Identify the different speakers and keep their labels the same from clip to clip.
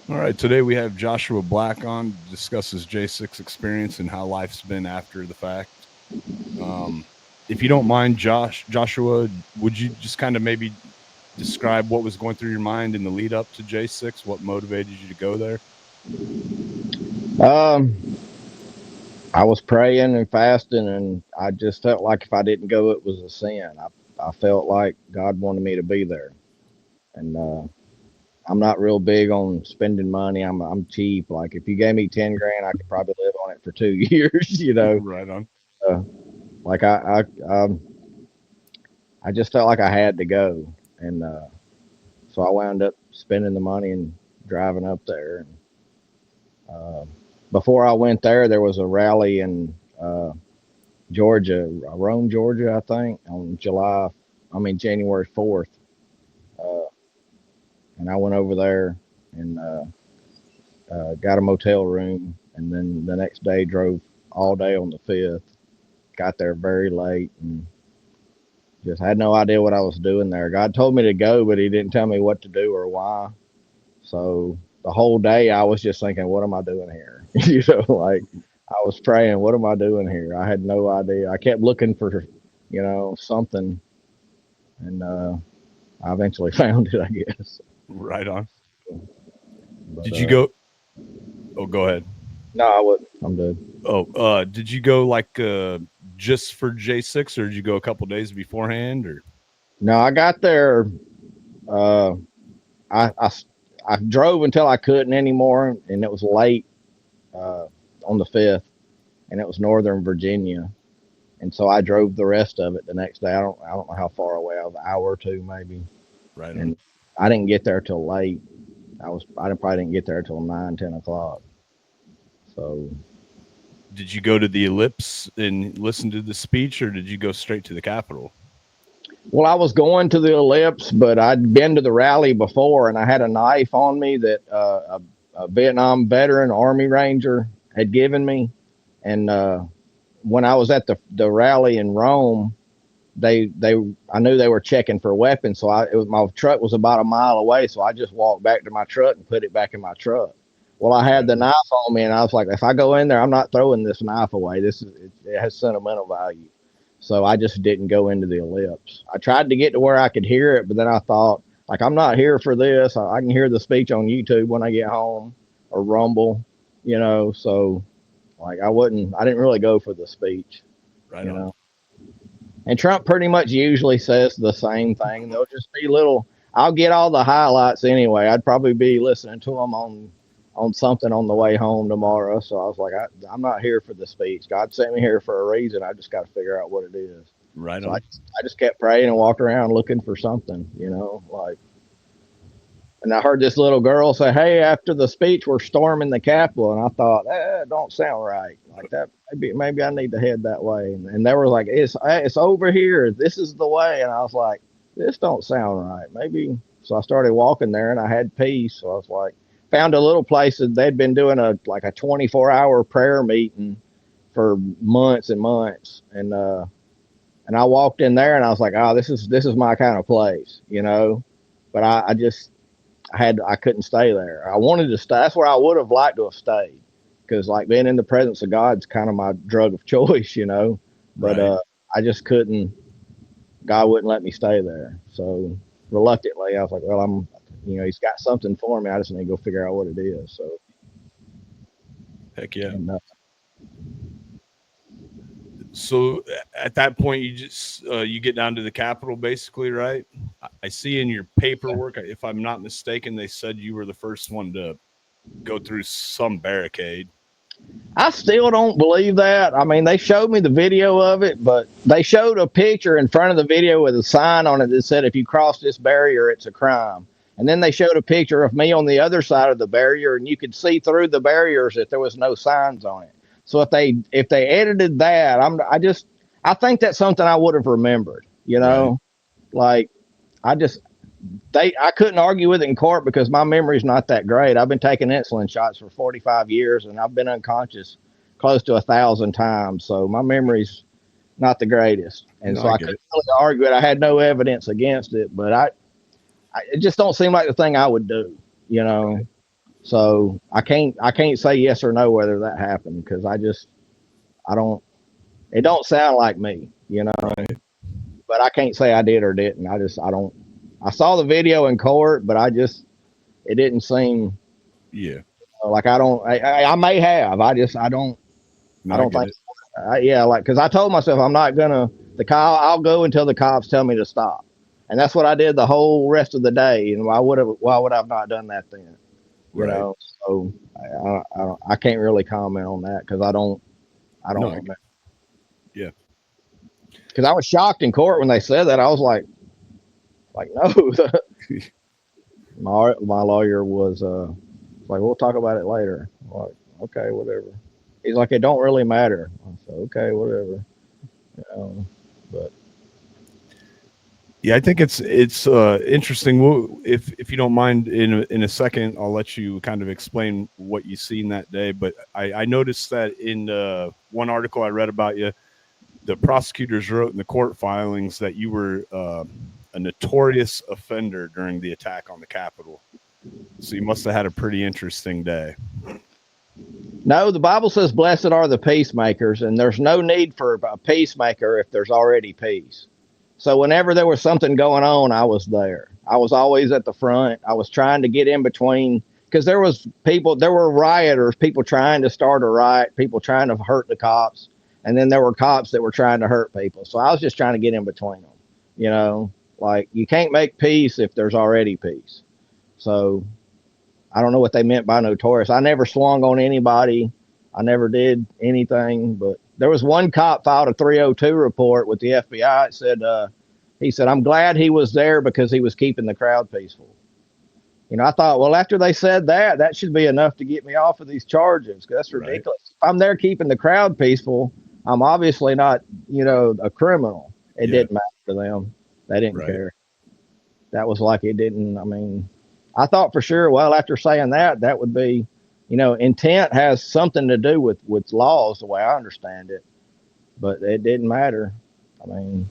Speaker 1: All right, today we have Joshua Black on to discuss his J6 experience and how life's been after the fact. Um, if you don't mind, Joshua, would you just kind of maybe describe what was going through your mind in the lead up to J6? What motivated you to go there?
Speaker 2: Um, I was praying and fasting, and I just felt like if I didn't go, it was a sin. I felt like God wanted me to be there, and I'm not real big on spending money. I'm cheap. Like if you gave me 10 grand, I could probably live on it for 2 years.
Speaker 1: Right on.
Speaker 2: Uh, like I just felt like I had to go, and so I wound up spending the money and driving up there. And, before I went there, there was a rally in Georgia, Rome, Georgia, I think, on January 4th. Uh, and I went over there and got a motel room. And then the next day, drove all day on the 5th. Got there very late and just had no idea what I was doing there. God told me to go, but He didn't tell me what to do or why. So the whole day, I was just thinking, what am I doing here? Like I was praying, what am I doing here? I had no idea. I kept looking for, something, and I eventually found it, I guess.
Speaker 1: Right on.
Speaker 2: But
Speaker 1: Did you go? Oh, go ahead.
Speaker 2: no, I wouldn't. I'm good.
Speaker 1: Oh, did you go like just for J6, or did you go a couple days beforehand? Or
Speaker 2: No, I got there. Uh, I, I I drove until I couldn't anymore, and it was late uh, on the 5th, and it was Northern Virginia, and so I drove the rest of it the next day. I don't know how far away. I was an hour or two maybe,
Speaker 1: right on.
Speaker 2: and I didn't get there till late. I probably didn't get there till 9, 10 o'clock. So
Speaker 1: Did you go to the Ellipse and listen to the speech, or did you go straight to the Capitol?
Speaker 2: well, I was going to the Ellipse, but I'd been to the rally before, and I had a knife on me that a Vietnam veteran, Army Ranger, had given me. And when I was at the rally in Rome, they I knew they were checking for weapons, so my truck was about a mile away, so I just walked back to my truck and put it back in my truck. Well, I had
Speaker 1: Right
Speaker 2: the
Speaker 1: on.
Speaker 2: knife on me, and I was like, if I go in there, I'm not throwing this knife away. It has sentimental value. So I just didn't go into the Ellipse. I tried to get to where I could hear it, but then I thought, like, I'm not here for this. I can hear the speech on YouTube when I get home or Rumble, So like I didn't really go for the speech,
Speaker 1: Right
Speaker 2: you
Speaker 1: on.
Speaker 2: know. And Trump pretty much usually says the same thing. They'll just be little. I'll get all the highlights anyway. I'd probably be listening to them on something on the way home tomorrow. So I was like, I'm not here for the speech. God sent me here for a reason. I just got to figure out what it is.
Speaker 1: Right
Speaker 2: So I
Speaker 1: on.
Speaker 2: just, I just kept praying and walked around looking for something, like. And I heard this little girl say, "Hey, after the speech, we're storming the Capitol." And I thought, don't sound right. Like that, maybe I need to head that way. And they were like, "It's over here. This is the way." And I was like, "This don't sound right." Maybe. So I started walking there, and I had peace. So I was like, found a little place that they'd been doing a 24-hour prayer meeting for months and months, and I walked in there, and I was like, "Oh, this is my kind of place." But I couldn't stay there. I wanted to stay. That's where I would have liked to have stayed, because like being in the presence of God's kind of my drug of choice. But
Speaker 1: Right.
Speaker 2: I just couldn't. God wouldn't let me stay there. So reluctantly, I was like, well, He's got something for me. I just need to go figure out what it is. So
Speaker 1: Heck yeah.
Speaker 2: and
Speaker 1: So at that point, you just you get down to the Capitol, basically, right? I see in your paperwork, if I'm not mistaken, they said you were the first one to go through some barricade.
Speaker 2: I still don't believe that. I mean, they showed me the video of it, but they showed a picture in front of the video with a sign on it that said, if you cross this barrier, it's a crime. And then they showed a picture of me on the other side of the barrier, and you could see through the barriers that there was no signs on it. So if they edited that, I think that's something I would have remembered.
Speaker 1: Right.
Speaker 2: Like I just I couldn't argue with it in court because my memory's not that great. I've been taking insulin shots for 45 years, and I've been unconscious close to 1,000 times. So my memory's not the greatest, and
Speaker 1: No,
Speaker 2: so
Speaker 1: I
Speaker 2: I
Speaker 1: get
Speaker 2: couldn't
Speaker 1: it.
Speaker 2: really argue it. I had no evidence against it, but it just don't seem like the thing I would do, you know.
Speaker 1: Right.
Speaker 2: So I can't say yes or no whether that happened because I don't. It don't sound like me, you know.
Speaker 1: Right.
Speaker 2: But I can't say I did or didn't. I don't. I saw the video in court, but it didn't seem
Speaker 1: Yeah.
Speaker 2: like I don't. I may have. I don't.
Speaker 1: No,
Speaker 2: I
Speaker 1: I
Speaker 2: don't
Speaker 1: get
Speaker 2: think.
Speaker 1: it.
Speaker 2: Yeah, like because I told myself I'm not gonna. I'll go until the cops tell me to stop, and that's what I did the whole rest of the day. And why would I have not done that then? You
Speaker 1: Right.
Speaker 2: know. So I can't really comment on that because I
Speaker 1: No,
Speaker 2: don't remember.
Speaker 1: yeah.
Speaker 2: Because I was shocked in court when they said that. I was like no. My lawyer was like, we'll talk about it later. I'm like, okay, whatever. He's like, it don't really matter. I said, okay, whatever. But
Speaker 1: Yeah, I think it's interesting. If you don't mind, in a second, I'll let you kind of explain what you seen that day. But I noticed that in one article I read about you, the prosecutors wrote in the court filings that you were a notorious offender during the attack on the Capitol. So you must have had a pretty interesting day.
Speaker 2: no, the Bible says, blessed are the peacemakers, and there's no need for a peacemaker if there's already peace. So whenever there was something going on, I was there. I was always at the front. I was trying to get in between because there were rioters, people trying to start a riot, people trying to hurt the cops, and then there were cops that were trying to hurt people. So I was just trying to get in between them. You know, like you can't make peace if there's already peace. So I don't know what they meant by notorious. I never swung on anybody. I never did anything, but there was one cop filed a 302 report with the FBI. It said, he said, I'm glad he was there because he was keeping the crowd peaceful. You know, I thought, well, after they said that, that should be enough to get me off of these charges. 'Cause that's
Speaker 1: Right.
Speaker 2: ridiculous. If I'm there keeping the crowd peaceful, I'm obviously not, a criminal. It
Speaker 1: Yeah.
Speaker 2: didn't matter to them. They didn't
Speaker 1: Right.
Speaker 2: care. That was like it didn't. I mean, I thought for sure. Well, after saying that, that would be, intent has something to do with laws, the way I understand it. But it didn't matter. I mean,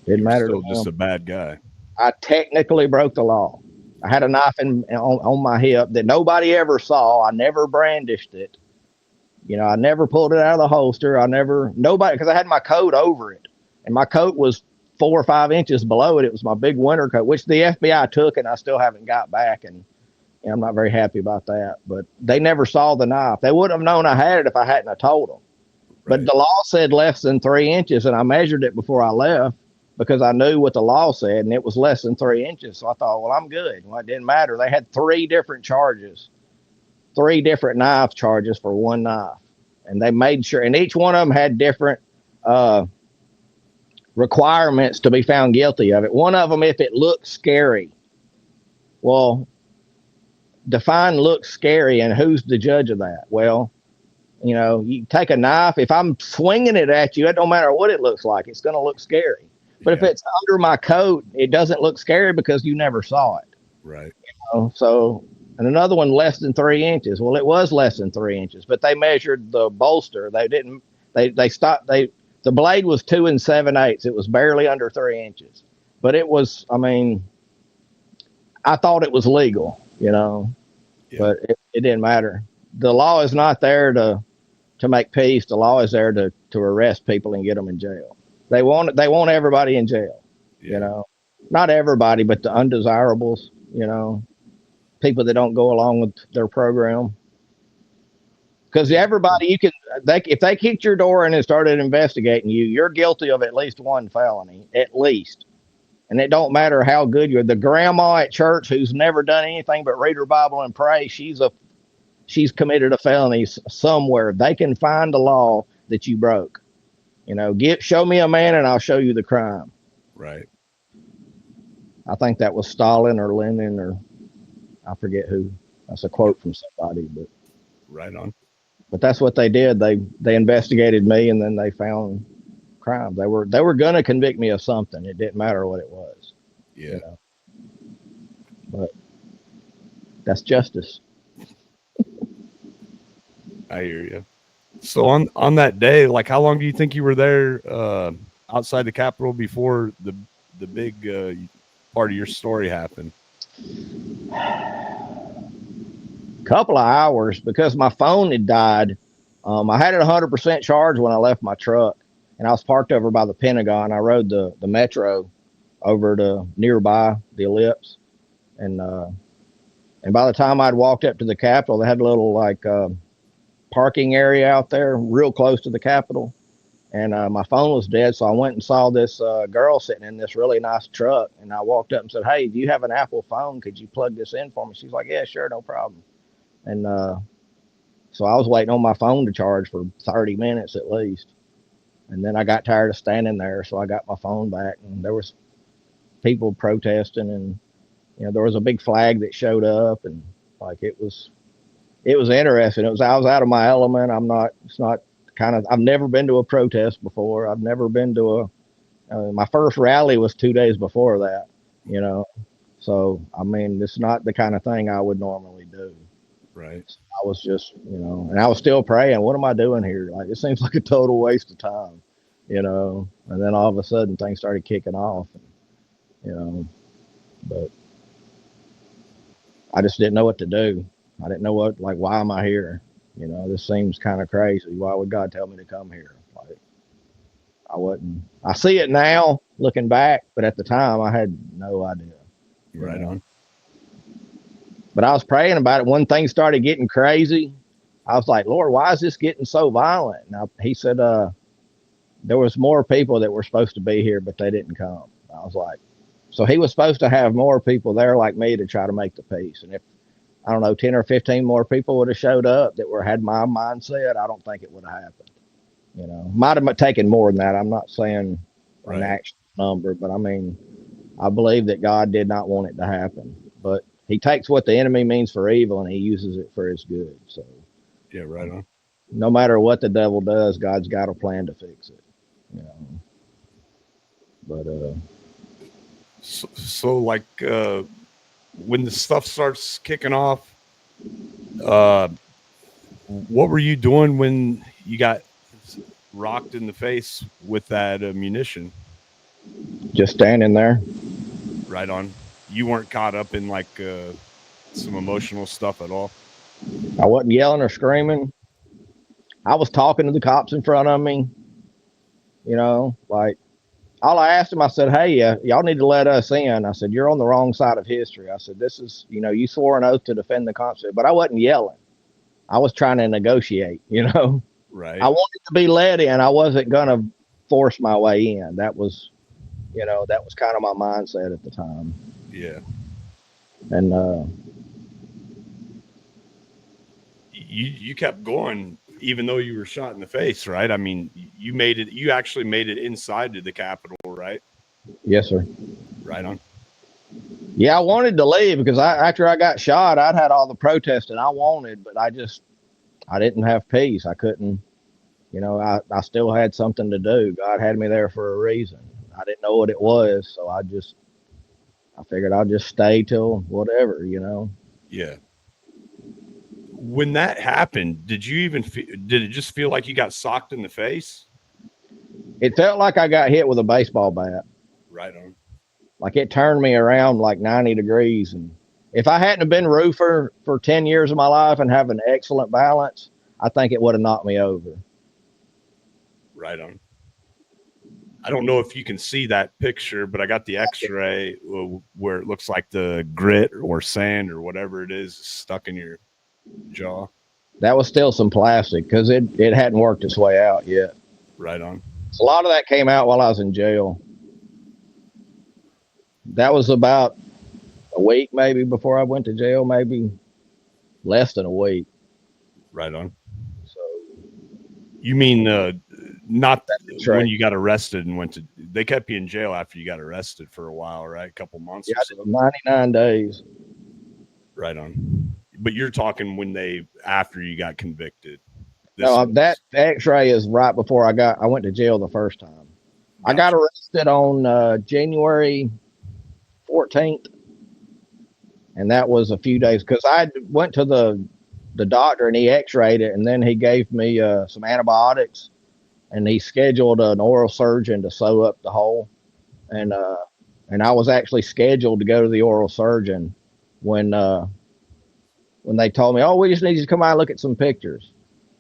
Speaker 2: it didn't
Speaker 1: You were
Speaker 2: matter to
Speaker 1: still just
Speaker 2: them.
Speaker 1: a bad guy.
Speaker 2: I technically broke the law. I had a knife on my hip that nobody ever saw. I never brandished it. I never pulled it out of the holster. Nobody, because I had my coat over it, and my coat was 4 or 5 inches below it. It was my big winter coat, which the FBI took, and I still haven't got back. And I'm not very happy about that. But they never saw the knife. They wouldn't have known I had it if I hadn't have told them. But
Speaker 1: Right.
Speaker 2: the law said less than 3 inches, and I measured it before I left because I knew what the law said, and it was less than 3 inches. So I thought, well, I'm good. Well, it didn't matter. They had three different charges, three different knife charges for one knife, and they made sure, and each one of them had different uh, requirements to be found guilty of it. One of them, if it looked scary, well, define looks scary, and who's the judge of that? Well, you take a knife. If I'm swinging it at you, it don't matter what it looks like. It's going to look scary. But if
Speaker 1: Yeah.
Speaker 2: it's under my coat, it doesn't look scary because you never saw it.
Speaker 1: Right.
Speaker 2: So, and another one less than 3 inches. Well, it was less than 3 inches, but they measured the bolster. They didn't. They stopped. The blade was 2 7/8. It was barely under 3 inches, but it was. I mean, I thought it was legal,
Speaker 1: Yeah.
Speaker 2: but it didn't matter. The law is not there to make peace. The law is there to arrest people and get them in jail. They want everybody in jail.
Speaker 1: Yeah.
Speaker 2: Not everybody, but the undesirables. People that don't go along with their program. Because
Speaker 1: Yeah.
Speaker 2: everybody, if they kicked your door in and started investigating you, you're guilty of at least one felony, at least. And it don't matter how good you're. The grandma at church who's never done anything but read her Bible and pray, she's committed a felony somewhere. They can find the law that you broke. Show me a man and I'll show you the crime.
Speaker 1: Right.
Speaker 2: I think that was Stalin or Lenin or I forget who. That's a quote from somebody,
Speaker 1: Right on.
Speaker 2: but that's what they did. They investigated me and then they found crimes. They were gonna convict me of something. It didn't matter what it was.
Speaker 1: Yeah.
Speaker 2: But that's justice.
Speaker 1: I hear you. So on that day, like, how long do you think you were there outside the Capitol before the big part of your story happened?
Speaker 2: couple of hours because my phone had died. I had it 100% charged when I left my truck, and I was parked over by the Pentagon. I rode the metro over to nearby the Ellipse, and by the time I'd walked up to the Capitol, they had a little like parking area out there, real close to the Capitol, and my phone was dead. So I went and saw this girl sitting in this really nice truck, and I walked up and said, "Hey, do you have an Apple phone? Could you plug this in for me?" She's like, "Yeah, sure, no problem." And so I was waiting on my phone to charge for 30 minutes at least. And then I got tired of standing there, so I got my phone back. And there was people protesting, and there was a big flag that showed up, and like it was interesting. I was out of my element. It's not kind of. I've never been to a protest before. I've never been to my first rally was 2 days before that. You know, so I mean, it's not the kind of thing I would normally do.
Speaker 1: Right.
Speaker 2: I was just, and I was still praying. What am I doing here? Like, it seems like a total waste of time, And then all of a sudden, things started kicking off, But I just didn't know what to do. I didn't know why am I here? This seems kind of crazy. Why would God tell me to come here? Like, I wasn't. I see it now, looking back, but at the time, I had no idea.
Speaker 1: Right on.
Speaker 2: But I was praying about it. When things started getting crazy, I was like, Lord, why is this getting so violent? And he said, there was more people that were supposed to be here, but they didn't come. I was like, so he was supposed to have more people there like me to try to make the peace. And if, I don't know, 10 or 15 more people would have showed up that had my mindset, I don't think it would have happened. Might have taken more than that. I'm not saying an actual number, but I mean, I believe that God did not want it to happen. But he takes what the enemy means for evil and he uses it for his good. So,
Speaker 1: yeah, right on.
Speaker 2: No matter what the devil does, God's got a plan to fix it. But
Speaker 1: so like when the stuff starts kicking off, what were you doing when you got rocked in the face with that munition?
Speaker 2: Just standing there.
Speaker 1: Right on. You weren't caught up in like some emotional stuff at all?
Speaker 2: I wasn't yelling or screaming. I was talking to the cops in front of me. Like, all I asked him, I said, "Hey, y'all need to let us in." I said, "You're on the wrong side of history." I said, "This is, you swore an oath to defend the Constitution," but I wasn't yelling. I was trying to negotiate,
Speaker 1: Right.
Speaker 2: I wanted to be let in. I wasn't going to force my way in. That was kind of my mindset at the time.
Speaker 1: Yeah.
Speaker 2: And
Speaker 1: you kept going even though you were shot in the face, right? I mean, you actually made it inside to the Capitol, right?
Speaker 2: Yes, sir.
Speaker 1: Right on.
Speaker 2: Yeah, I wanted to leave because after I got shot, I'd had all the protesting I wanted, but I didn't have peace. I couldn't, I still had something to do. God had me there for a reason. I didn't know what it was, so I figured I'll just stay till whatever,
Speaker 1: Yeah. When that happened, did it just feel like you got socked in the face?
Speaker 2: It felt like I got hit with a baseball bat.
Speaker 1: Right on.
Speaker 2: Like, it turned me around like 90 degrees. And if I hadn't been roofer for 10 years of my life and have an excellent balance, I think it would have knocked me over.
Speaker 1: Right on. I don't know if you can see that picture, but I got the x-ray where it looks like the grit or sand or whatever it is stuck in your jaw.
Speaker 2: That was still some plastic because it hadn't worked its way out yet.
Speaker 1: Right on.
Speaker 2: A lot of that came out while I was in jail. That was about a week maybe before I went to jail, maybe less than a week.
Speaker 1: Right on.
Speaker 2: So
Speaker 1: you mean not
Speaker 2: right.
Speaker 1: When you got arrested and they kept you in jail after you got arrested for a while, right? A couple months or so.
Speaker 2: 99 days.
Speaker 1: Right on. But you're talking after you got convicted.
Speaker 2: No, that x-ray is right before I went to jail the first time. Gotcha. I got arrested on January 14th. And that was a few days because I went to the doctor and he x-rayed it. And then he gave me some antibiotics and he scheduled an oral surgeon to sew up the hole. And I was actually scheduled to go to the oral surgeon when when they told me, oh, we just need you to come by and look at some pictures.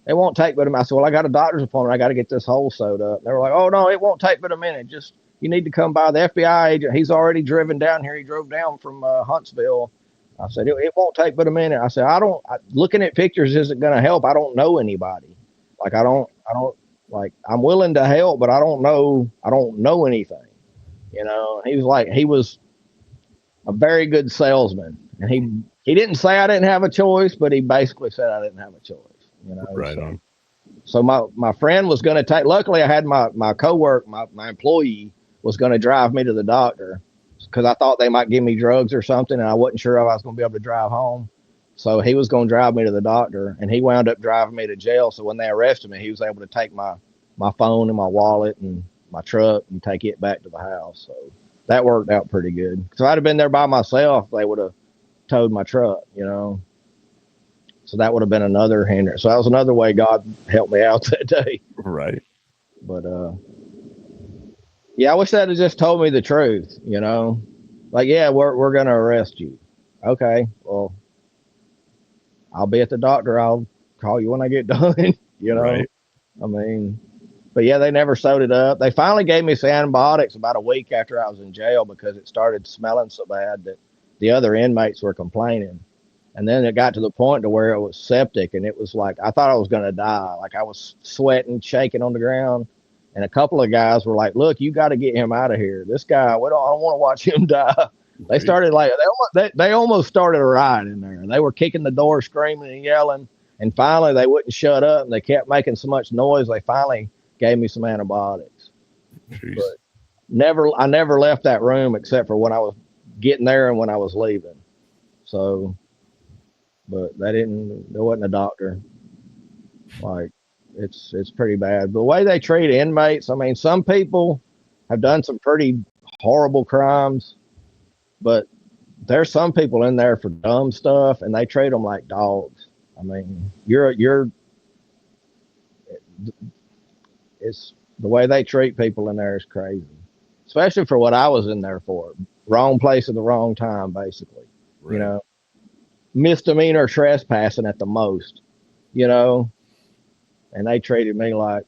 Speaker 2: It won't take but a minute. I said, well, I got a doctor's appointment. I got to get this hole sewed up. They were like, oh, no, it won't take but a minute. Just, you need to come by. The FBI agent, he's already driven down here. He drove down from Huntsville. I said, it won't take but a minute. I said, looking at pictures isn't going to help. I don't know anybody. Like, like, I'm willing to help, but I don't know anything. You know, he was like, he was a very good salesman. And he didn't say I didn't have a choice, but he basically said I didn't have a choice. You know,
Speaker 1: Right on.
Speaker 2: So my friend was going to take. Luckily, I had my coworker, my employee was going to drive me to the doctor because I thought they might give me drugs or something, and I wasn't sure if I was going to be able to drive home. So he was going to drive me to the doctor, and he wound up driving me to jail. So when they arrested me, he was able to take my phone and my wallet and my truck and take it back to the house. So that worked out pretty good. So if I'd have been there by myself, they would have towed my truck. You know. So that would have been another hindrance. So that was another way God helped me out that day.
Speaker 1: Right.
Speaker 2: But yeah, I wish they'd have just told me the truth, you know. Like, yeah, we're gonna arrest you. Okay, well, I'll be at the doctor. I'll call you when I get done, you know.
Speaker 1: Right.
Speaker 2: I mean, but yeah, they never sewed it up. They finally gave me some antibiotics about a week after I was in jail because it started smelling so bad that the other inmates were complaining. And then it got to the point to where it was septic, and it was like I thought I was going to die. Like I was sweating, shaking on the ground, and a couple of guys were like, "Look, you got to get him out of here. This guy, I don't want to watch him die." They started like they almost started a riot in there. They were kicking the door, screaming and yelling, and finally they wouldn't shut up, and they kept making so much noise. They finally gave me some antibiotics.
Speaker 1: Jeez.
Speaker 2: But I never left that room except for when I was getting there and when I was leaving. So. But there wasn't a doctor. Like, it's pretty bad. The way they treat inmates, I mean, some people have done some pretty horrible crimes, but there's some people in there for dumb stuff, and they treat them like dogs. I mean, it's the way they treat people in there is crazy, especially for what I was in there for. Wrong place at the wrong time, basically.
Speaker 1: Right.
Speaker 2: You know. Misdemeanor trespassing at the most, you know, and they treated me like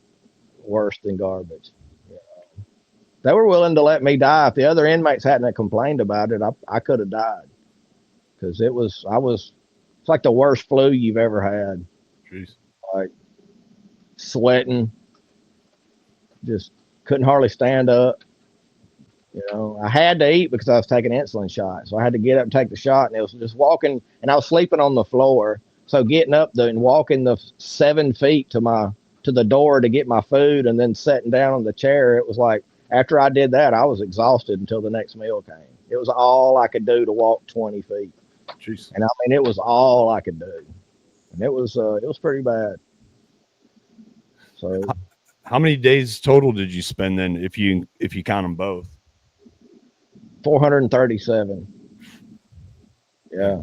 Speaker 2: worse than garbage. You know? They were willing to let me die. If the other inmates hadn't complained about it, I could have died because it's like the worst flu you've ever had.
Speaker 1: Jeez.
Speaker 2: Like sweating, just couldn't hardly stand up. You know, I had to eat because I was taking insulin shots. So I had to get up and take the shot. And it was just walking, and I was sleeping on the floor. So getting up and walking the 7 feet to the door to get my food and then sitting down on the chair, it was like, after I did that, I was exhausted until the next meal came. It was all I could do to walk 20 feet.
Speaker 1: Jeez.
Speaker 2: And I mean, it was all I could do. And it was pretty bad. So
Speaker 1: how many days total did you spend then if you count them both?
Speaker 2: 437. Yeah.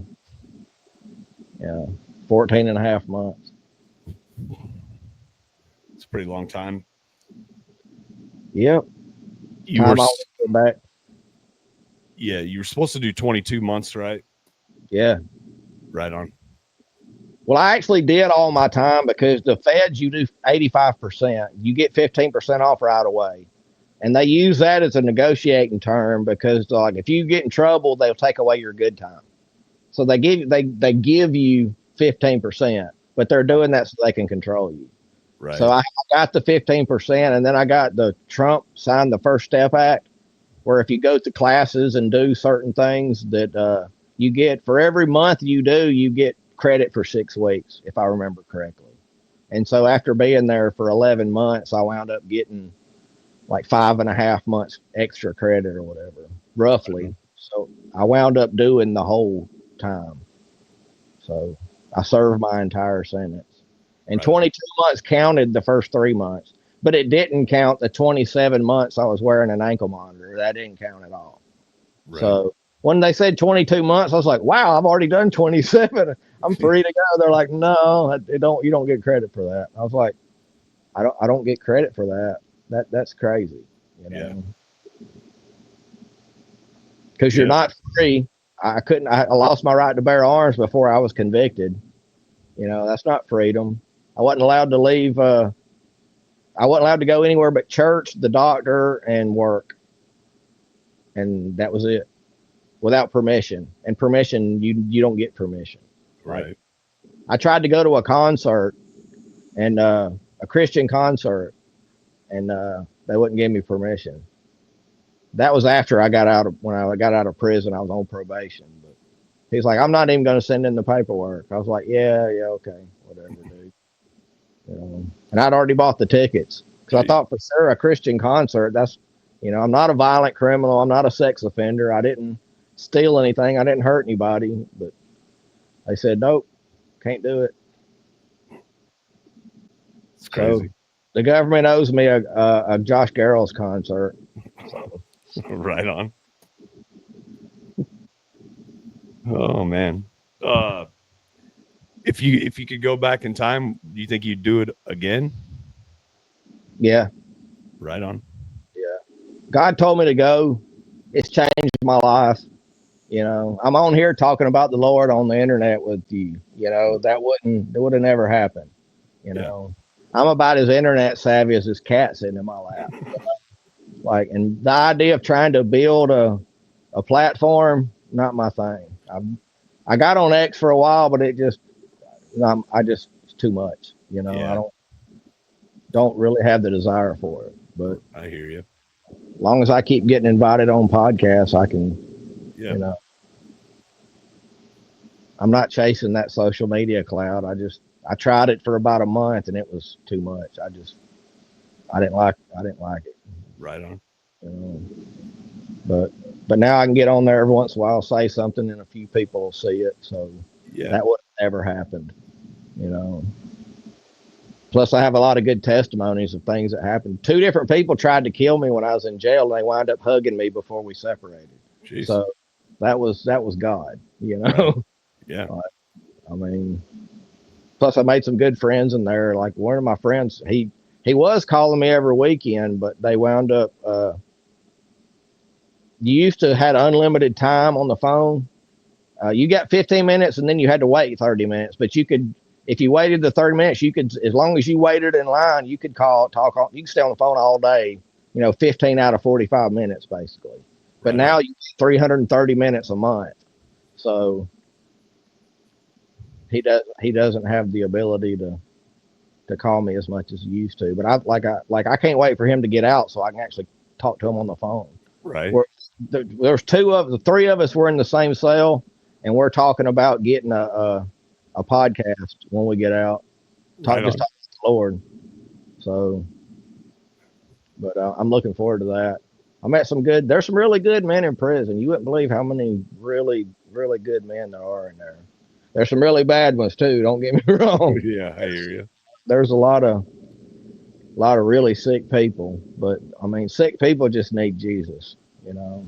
Speaker 2: 14 and a half months.
Speaker 1: It's a pretty long time.
Speaker 2: Yep.
Speaker 1: You were
Speaker 2: back.
Speaker 1: Yeah, you were supposed to do 22 months, right?
Speaker 2: Yeah.
Speaker 1: Right on.
Speaker 2: Well, I actually did all my time because the feds, you do 85%. You get 15% off right away. And they use that as a negotiating term because, like, if you get in trouble, they'll take away your good time. So they give you 15%, but they're doing that so they can control you.
Speaker 1: Right.
Speaker 2: So I got the 15%, and then I got the Trump signed the First Step Act, where if you go to classes and do certain things that you get for every month you do, you get credit for 6 weeks, if I remember correctly. And so after being there for 11 months, I wound up getting like 5.5 months extra credit or whatever, roughly. So I wound up doing the whole time. So I served my entire sentence. And 22 months counted the first 3 months, but it didn't count the 27 months I was wearing an ankle monitor. That didn't count at all. Right. So when they said 22 months, I was like, wow, I've already done 27. I'm free to go. They're like, no, you don't get credit for that. I was like, I don't get credit for that. That's crazy, you know. Because you're not free. I couldn't. I lost my right to bear arms before I was convicted. You know, that's not freedom. I wasn't allowed to leave. I wasn't allowed to go anywhere but church, the doctor, and work, and that was it, without permission. And permission, you don't get permission. Like,
Speaker 1: Right.
Speaker 2: I tried to go to a concert and a Christian concert, and they wouldn't give me permission. That was after I got out of when I got out of prison. I was on probation, but he's like, "I'm not even going to send in the paperwork." I was like, "Yeah, yeah, okay, whatever, dude." You know, and I'd already bought the tickets because I
Speaker 1: Jeez.
Speaker 2: thought for sure a Christian concert. That's, you know, I'm not a violent criminal. I'm not a sex offender. I didn't steal anything. I didn't hurt anybody. But they said nope, can't do it.
Speaker 1: It's
Speaker 2: So
Speaker 1: crazy.
Speaker 2: the government owes me a Josh Garrels concert. So
Speaker 1: Right on. Oh man. Uh, if you could go back in time, do you think you'd do it again?
Speaker 2: yeah,
Speaker 1: Right on.
Speaker 2: yeah. God told me to go. It's changed my life. You know, I'm on here talking about the Lord on the internet with you. You know, that would have never happened. You
Speaker 1: Yeah.
Speaker 2: know, I'm about as internet savvy as this cat sitting in my lap. Like, and the idea of trying to build a platform, not my thing. I got on X for a while, but it just, I just, it's too much. You know, I
Speaker 1: Yeah.
Speaker 2: don't really have the desire for it. But
Speaker 1: I hear you.
Speaker 2: as long as I keep getting invited on podcasts, I can,
Speaker 1: Yeah.
Speaker 2: you know, I'm not chasing that social media cloud. I tried it for about a month and it was too much. I didn't like it.
Speaker 1: Right on.
Speaker 2: You know? But now I can get on there every once in a while, say something, and a few people will see it. So
Speaker 1: Yeah.
Speaker 2: that would have never happened. You know. Plus, I have a lot of good testimonies of things that happened. Two different people tried to kill me when I was in jail, and they wound up hugging me before we separated.
Speaker 1: Jeez.
Speaker 2: So that was God. You
Speaker 1: Right.
Speaker 2: know.
Speaker 1: Yeah.
Speaker 2: I mean, plus I made some good friends in there. Like one of my friends, he was calling me every weekend, but they wound up. You used to had unlimited time on the phone. You got 15 minutes, and then you had to wait 30 minutes. But you could, if you waited the 30 minutes, you could, as long as you waited in line, you could call, talk on. You could stay on the phone all day. You know, 15 out of 45 minutes basically. But
Speaker 1: Right on.
Speaker 2: now you get 330 minutes a month. So he doesn't have the ability to call me as much as he used to. But I can't wait for him to get out so I can actually talk to him on the phone.
Speaker 1: Right.
Speaker 2: We're, there's the three of us were in the same cell, and we're talking about getting a podcast when we get out.
Speaker 1: Right
Speaker 2: Just
Speaker 1: on.
Speaker 2: talk to the Lord. So, but I'm looking forward to that. I met some good. There's some really good men in prison. You wouldn't believe how many really good men there are in there. There's some really bad ones too. Don't get me wrong.
Speaker 1: Yeah. I hear you.
Speaker 2: There's a lot of really sick people, but I mean, sick people just need Jesus, you know.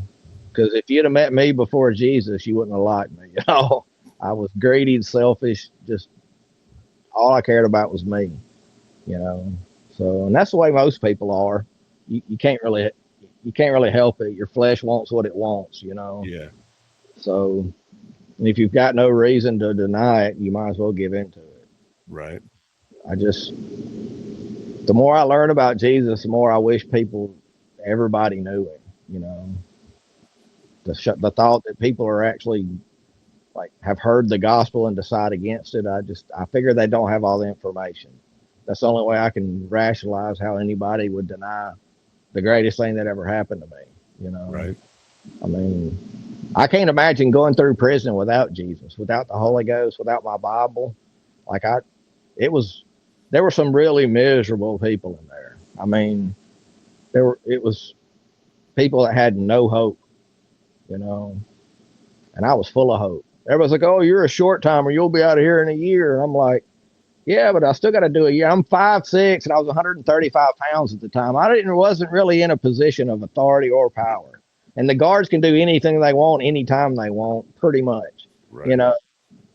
Speaker 2: Because if you'd have met me before Jesus, you wouldn't have liked me at all. I was greedy and selfish. Just all I cared about was me, you know. So, and that's the way most people are. You can't really help it. Your flesh wants what it wants, you know.
Speaker 1: Yeah.
Speaker 2: So, if you've got no reason to deny it, you might as well give in to it.
Speaker 1: Right.
Speaker 2: I just the more I learn about Jesus, the more I wish everybody knew him. You know, the thought that people are actually like have heard the gospel and decide against it. I figure they don't have all the information. That's the only way I can rationalize how anybody would deny the greatest thing that ever happened to me. You know,
Speaker 1: Right.
Speaker 2: I mean, I can't imagine going through prison without Jesus, without the Holy Ghost, without my Bible. Like it was, there were some really miserable people in there. I mean, it was people that had no hope, you know, and I was full of hope. Everybody's like, "Oh, you're a short timer. You'll be out of here in a year." And I'm like, "Yeah, but I still got to do a year." I'm 5'6", and I was 135 pounds at the time. Wasn't really in a position of authority or power. And the guards can do anything they want, anytime they want, pretty much, you
Speaker 1: Right.
Speaker 2: know.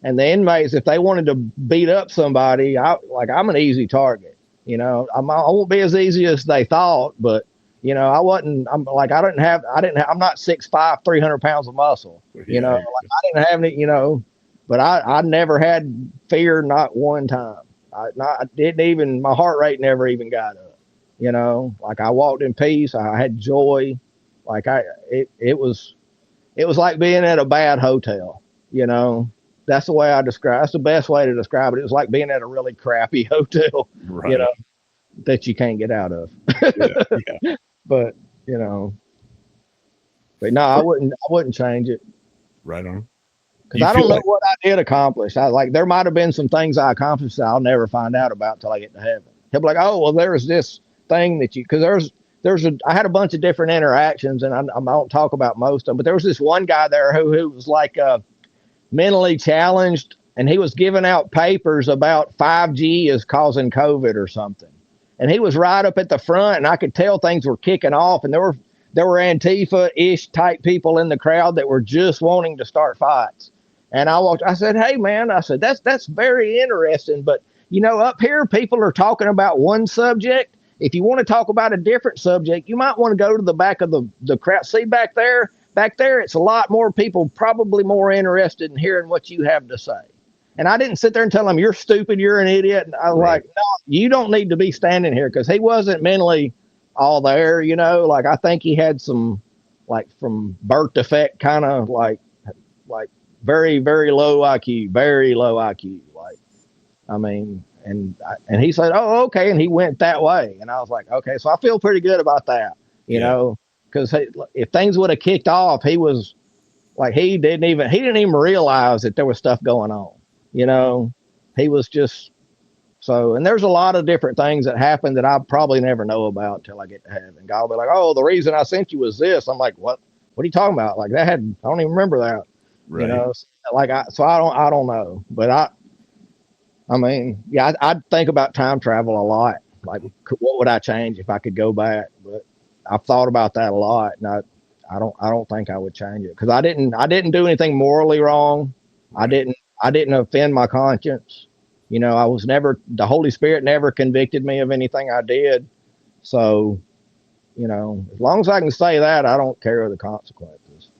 Speaker 2: And the inmates, if they wanted to beat up somebody, I'm an easy target. You know, I won't be as easy as they thought, but You know, I'm like, I'm not 6'5", 300 pounds of muscle, you
Speaker 1: Yeah.
Speaker 2: know, like I didn't have any, you know, but I never had fear, not one time. I didn't even, my heart rate never even got up, you know, like I walked in peace. I had joy. Like it was like being at a bad hotel, you know, that's the way that's the best way to describe it. It was like being at a really crappy hotel, you
Speaker 1: Right.
Speaker 2: know, that you can't get out of.
Speaker 1: Yeah. Yeah.
Speaker 2: But, you know, but no,
Speaker 1: For-
Speaker 2: I wouldn't change it
Speaker 1: right on.
Speaker 2: because
Speaker 1: Do you
Speaker 2: I
Speaker 1: feel
Speaker 2: don't know
Speaker 1: like
Speaker 2: what I did accomplish. I like there might have been some things I accomplished that I'll never find out about till I get to heaven. He'll be like, oh well, there was this thing that you because I had a bunch of different interactions and I don't talk about most of them, but there was this one guy there who was like mentally challenged and he was giving out papers about 5G is causing COVID or something. And he was right up at the front and I could tell things were kicking off and there were Antifa-ish type people in the crowd that were just wanting to start fights. And I said, hey man, I said, that's very interesting. But you know, up here people are talking about one subject. If you want to talk about a different subject, you might want to go to the back of the crowd. See back there, it's a lot more people probably more interested in hearing what you have to say. And I didn't sit there and tell him, you're stupid, you're an idiot. And I was
Speaker 1: right?
Speaker 2: like, no, you don't need to be standing here because he wasn't mentally all there, you know. Like, I think he had some, like, from birth defect kind of like very, very low IQ, very low IQ. Like, I mean, and he said, oh, okay. And he went that way. And I was like, okay, so I feel pretty good about that, you
Speaker 1: Yeah.
Speaker 2: know, because if things would have kicked off, he was like, he didn't even realize that there was stuff going on, you know, he was just so, and there's a lot of different things that happen that I probably never know about till I get to heaven. God will be like, oh, the reason I sent you was this. I'm like, what are you talking about? Like I don't even remember that, you
Speaker 1: Right.
Speaker 2: know, like I don't know, but I mean, yeah, I'd think about time travel a lot. Like, what would I change if I could go back? But I've thought about that a lot, and I don't think I would change it because I didn't do anything morally wrong.
Speaker 1: Right.
Speaker 2: I didn't offend my conscience. You know, I was never the Holy Spirit never convicted me of anything I did. So, you know, as long as I can say that, I don't care the consequences.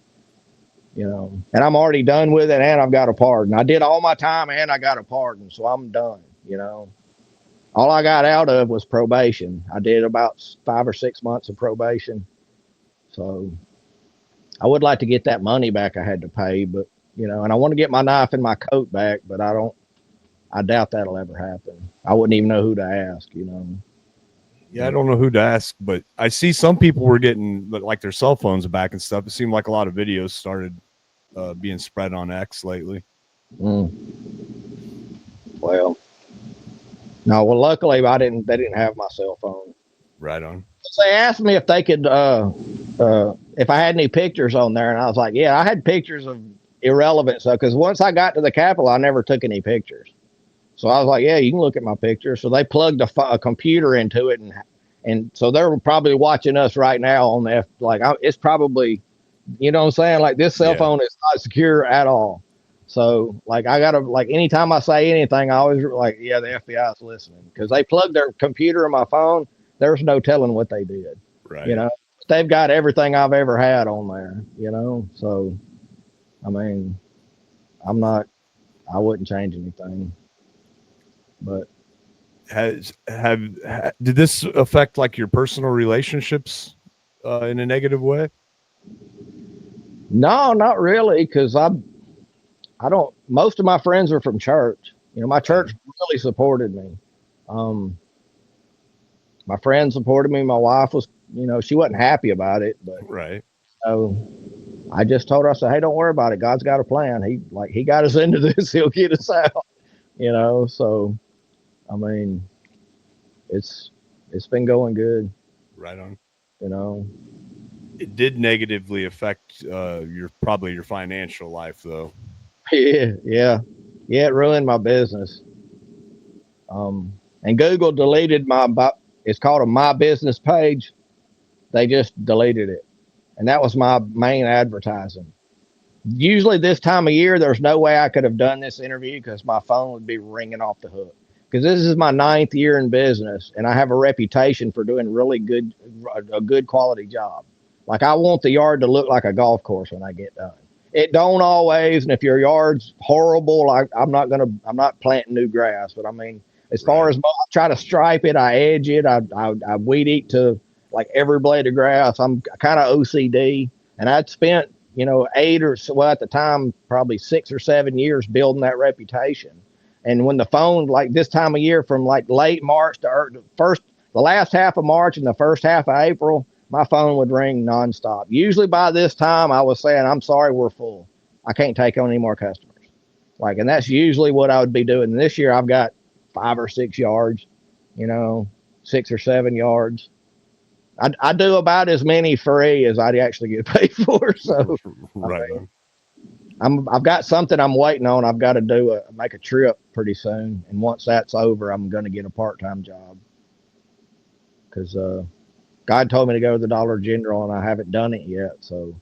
Speaker 2: You know, and I'm already done with it, and I've got a pardon. I did all my time, and I got a pardon, so I'm done. You know, all I got out of was probation. I did about 5 or 6 months of probation, so I would like to get that money back I had to pay, but you know, and I want to get my knife and my coat back, but I don't. I doubt that'll ever happen. I wouldn't even know who to ask. You know.
Speaker 1: Yeah, I don't know who to ask, but I see some people were getting like their cell phones back and stuff. It seemed like a lot of videos started being spread on X lately.
Speaker 2: Mm, well, no. Well, luckily I didn't. They didn't have my cell phone.
Speaker 1: Right on.
Speaker 2: They asked me if they could, if I had any pictures on there, and I was like, yeah, I had pictures of irrelevant stuff. Because once I got to the Capitol, I never took any pictures. So I was like, yeah, you can look at my pictures. So they plugged a computer into it, and so they're probably watching us right now on the it's probably, you know what I'm saying? Like this cell
Speaker 1: Yeah.
Speaker 2: phone is not secure at all. So like I gotta like anytime I say anything, I always like, yeah, the FBI is listening because they plugged their computer in my phone. There's no telling what they did. You
Speaker 1: Right.
Speaker 2: know, they've got everything I've ever had on there. You know, so I mean, I'm not. I wouldn't change anything, but
Speaker 1: Did this affect like your personal relationships in a negative way?
Speaker 2: no, not really, because I don't. Most of my friends are from church. You know, my church really supported me. Um, my friends supported me. My wife was, you know, she wasn't happy about it, but
Speaker 1: Right.
Speaker 2: uh, I just told her, I said, hey, don't worry about it. God's got a plan. He got us into this. He'll get us out. You know, so I mean, it's it's been going good.
Speaker 1: Right on.
Speaker 2: You know,
Speaker 1: It did negatively affect your financial life though.
Speaker 2: yeah, yeah, yeah. It ruined my business. And Google deleted it's called a My Business page. They just deleted it. And that was my main advertising. Usually this time of year, there's no way I could have done this interview because my phone would be ringing off the hook. because this is my 9th year in business, and I have a reputation for doing a good quality job. Like I want the yard to look like a golf course when I get done. It don't always, and if your yard's horrible, I'm not planting new grass. But I mean, as far as I try to stripe it, I edge it, I weed eat to like every blade of grass. I'm kind of OCD, and I'd spent 8 or so, well at the time probably 6 or 7 years building that reputation. And when the phone, like this time of year, from like late March to the last half of March and the first half of April, my phone would ring nonstop. Usually by this time, I was saying, "I'm sorry, we're full. I can't take on any more customers." Like, and that's usually what I would be doing. And this year, I've got 5 or 6 yards, 6 or 7 yards. I do about as many free as I'd actually get paid for. So,
Speaker 1: right.
Speaker 2: I've got something I'm waiting on. I've got to make a trip pretty soon, and once that's over, I'm going to get a part-time job because God told me to go to the Dollar General, and I haven't done it yet. So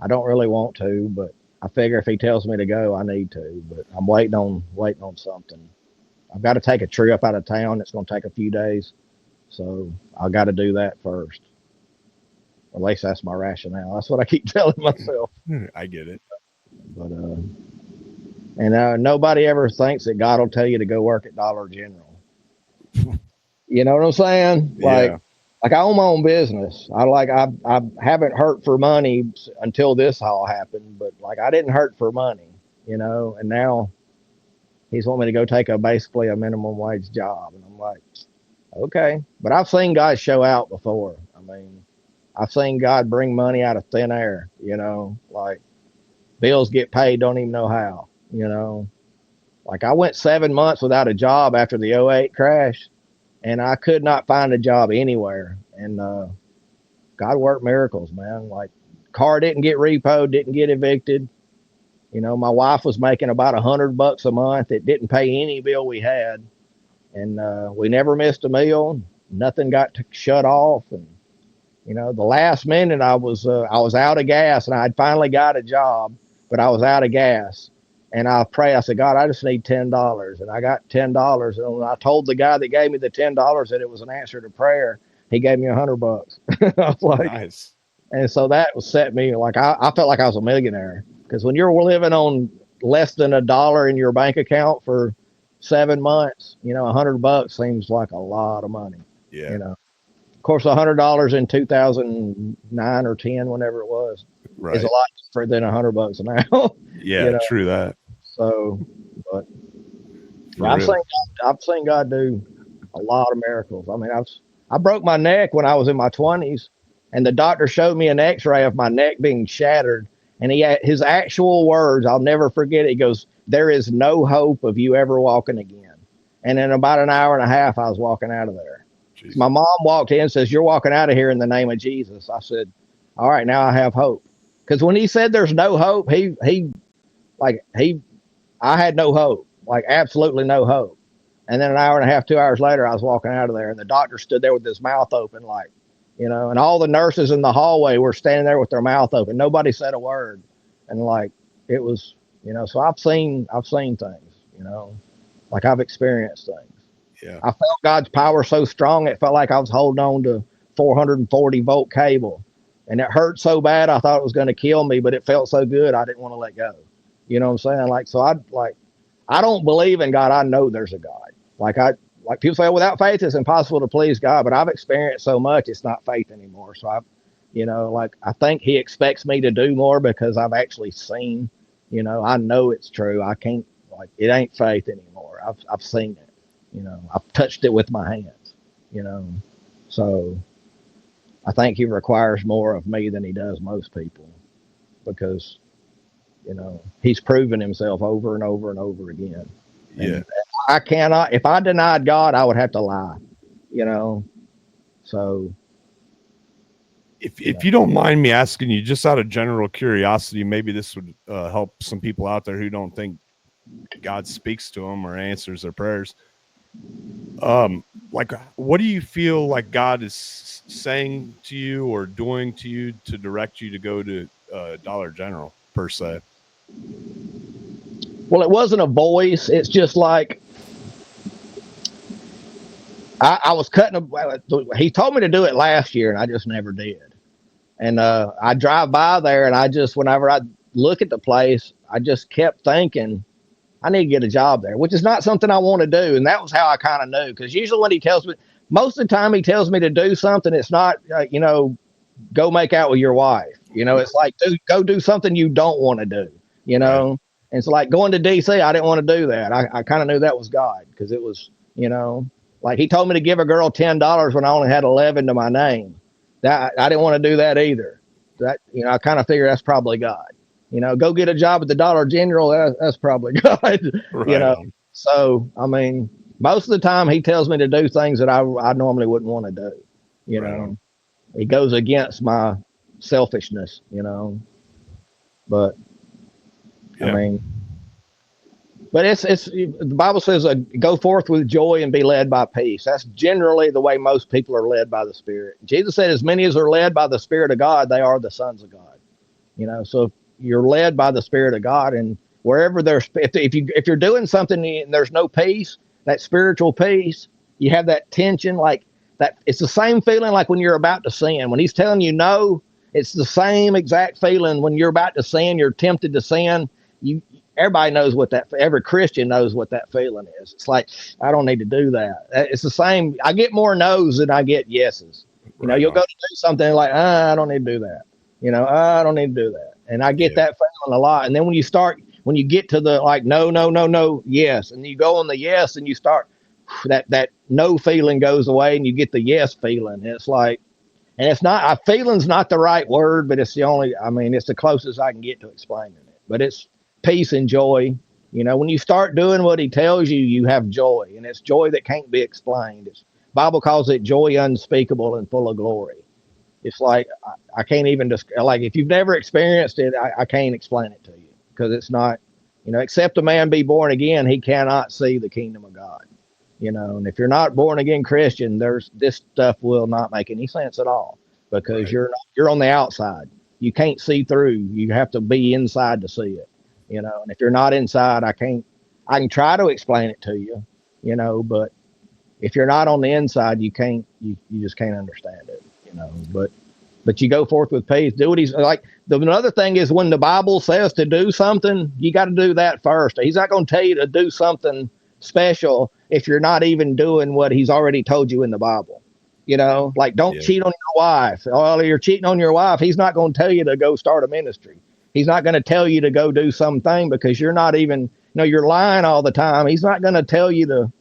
Speaker 2: I don't really want to, but I figure if He tells me to go, I need to. But I'm waiting on something. I've got to take a trip out of town. It's going to take a few days, so I've got to do that first. At least that's my rationale. That's what I keep telling myself.
Speaker 1: I get it.
Speaker 2: But nobody ever thinks that God will tell you to go work at Dollar General. You know what I'm saying?
Speaker 1: Yeah.
Speaker 2: Like I own my own business. I haven't hurt for money until this all happened, but like I didn't hurt for money, and now He's wanting me to go take basically a minimum wage job. And I'm like, okay. But I've seen God show out before. I mean, I've seen God bring money out of thin air, like bills get paid, don't even know how, Like I went 7 months without a job after the '08 crash, and I could not find a job anywhere. And God worked miracles, man. Like car didn't get repoed, didn't get evicted. My wife was making about $100 a month. It didn't pay any bill we had, and we never missed a meal. Nothing got shut off, and the last minute I was out of gas, and I'd finally got a job, but I was out of gas. And I prayed. I said, God, I just need $10, and I got $10. And when I told the guy that gave me the $10 that it was an answer to prayer, he gave me $100. I was like,
Speaker 1: nice.
Speaker 2: And so that was set me like I felt like I was a millionaire. Because when you're living on less than $1 in your bank account for 7 months, $100 seems like a lot of money.
Speaker 1: Yeah.
Speaker 2: Of course, $100 in 2009 or 10, whenever it was,
Speaker 1: right.
Speaker 2: is a lot different than $100 now.
Speaker 1: Yeah, true that.
Speaker 2: So, but I've seen God do a lot of miracles. I mean, I broke my neck when I was in my 20s, and the doctor showed me an X-ray of my neck being shattered. And his actual words, I'll never forget it. He goes, "There is no hope of you ever walking again." And in about an hour and a half, I was walking out of there. Jeez. My mom walked in and says, "You're walking out of here in the name of Jesus." I said, "All right, now I have hope." Because when he said there's no hope, I had no hope, like absolutely no hope. And then an hour and a half, 2 hours later, I was walking out of there, and the doctor stood there with his mouth open, like, and all the nurses in the hallway were standing there with their mouth open. Nobody said a word. And like, it was, so I've seen things, like I've experienced things.
Speaker 1: Yeah.
Speaker 2: I felt God's power so strong, it felt like I was holding on to 440 volt cable, and it hurt so bad. I thought it was going to kill me, but it felt so good. I didn't want to let go. You know what I'm saying? Like, so I don't believe in God. I know there's a God. Like people say, without faith, it's impossible to please God. But I've experienced so much, it's not faith anymore. So I think He expects me to do more because I've actually seen. I know it's true. I can't it ain't faith anymore. I've seen it. I've touched it with my hands. So I think He requires more of me than He does most people, because He's proven Himself over and over and over again.
Speaker 1: Yeah.
Speaker 2: And I cannot, if I denied God, I would have to lie, so.
Speaker 1: If you don't mind me asking you, just out of general curiosity, maybe this would help some people out there who don't think God speaks to them or answers their prayers. What do you feel like God is saying to you or doing to you to direct you to go to Dollar General per se?
Speaker 2: Well, it wasn't a voice. It's just like I was cutting. He told me to do it last year, and I just never did. And I drive by there, and I just, whenever I look at the place, I just kept thinking, I need to get a job there, which is not something I want to do. And that was how I kind of knew. Because usually when he tells me, most of the time he tells me to do something, it's not, go make out with your wife. It's like, go do something you don't want to do,
Speaker 1: Right.
Speaker 2: And it's like going to DC. I didn't want to do that. I kind of knew that was God because it was, like he told me to give a girl $10 when I only had 11 to my name. That I didn't want to do that either. That, I kind of figure that's probably God. Go get a job at the Dollar General. That's probably God,
Speaker 1: Right on.
Speaker 2: So, I mean, most of the time he tells me to do things that I normally wouldn't want to do, you
Speaker 1: Right on.
Speaker 2: know it goes against my selfishness, But I
Speaker 1: Yeah.
Speaker 2: mean, but it's the Bible says, "Go forth with joy and be led by peace." That's generally the way most people are led by the Spirit. Jesus said, "As many as are led by the Spirit of God, they are the sons of God." So if you're led by the Spirit of God, and wherever there's, if you're doing something and there's no peace, that spiritual peace, you have that tension, like that. It's the same feeling like when you're about to sin. When He's telling you no, it's the same exact feeling when you're about to sin. You're tempted to sin. You Everybody knows what that. Every Christian knows what that feeling is. It's like, I don't need to do that. It's the same. I get more no's than I get yeses.
Speaker 1: Right
Speaker 2: You'll go
Speaker 1: on.
Speaker 2: to do something like, I don't need to do that. I don't need to do that. And I get
Speaker 1: Yeah.
Speaker 2: that feeling a lot. And then when you get to the like, no, no, no, no, yes, and you go on the yes, and you start, that no feeling goes away, and you get the yes feeling. And it's like, and it's not, feeling's not the right word, but it's the only, I mean, it's the closest I can get to explaining it. But it's peace and joy. When you start doing what he tells you, you have joy, and it's joy that can't be explained. It's Bible calls it joy unspeakable and full of glory. It's like, I can't even just, like, if you've never experienced it, I can't explain it to you, because it's not, except a man be born again, he cannot see the kingdom of God. And if you're not born again Christian, there's this stuff will not make any sense at all, because
Speaker 1: Right.
Speaker 2: you're on the outside. You can't see through. You have to be inside to see it. And if you're not inside, I can try to explain it to you, but if you're not on the inside, you just can't understand it, but you go forth with peace. Do what he's like. Another thing is, when the Bible says to do something, you got to do that first. He's not going to tell you to do something special if you're not even doing what he's already told you in the Bible. Like, don't
Speaker 1: Yeah.
Speaker 2: cheat on your wife. Oh, you're cheating on your wife. He's not going to tell you to go start a ministry. He's not going to tell you to go do something, because you're not even, you're lying all the time. He's not going to tell you to,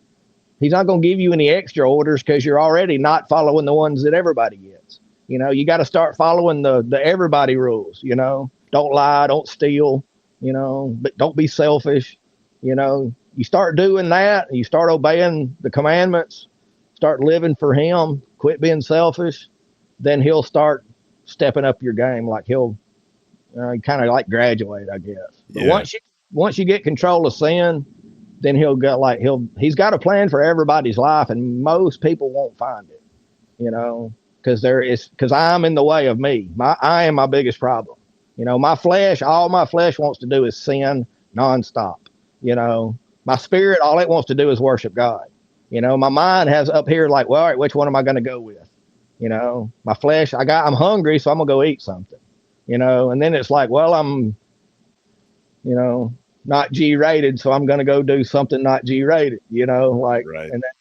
Speaker 2: he's not going to give you any extra orders, because you're already not following the ones that everybody gets. You got to start following the everybody rules. Don't lie, don't steal. But don't be selfish. You start doing that, you start obeying the commandments, start living for Him, quit being selfish. Then He'll start stepping up your game. Like he'll kind of like graduate, I guess. But
Speaker 1: Yeah.
Speaker 2: once you get control of sin, then he'll go like he's got a plan for everybody's life, and most people won't find it, because I'm in the way of me. I am my biggest problem. All my flesh wants to do is sin nonstop. My spirit, all it wants to do is worship God. My mind has up here like, well, all right, which one am I going to go with? My flesh, I'm hungry, so I'm gonna go eat something. And then it's like, well, I'm you know, not G rated, so I'm going to go do something not G rated, like,
Speaker 1: Right.
Speaker 2: and that,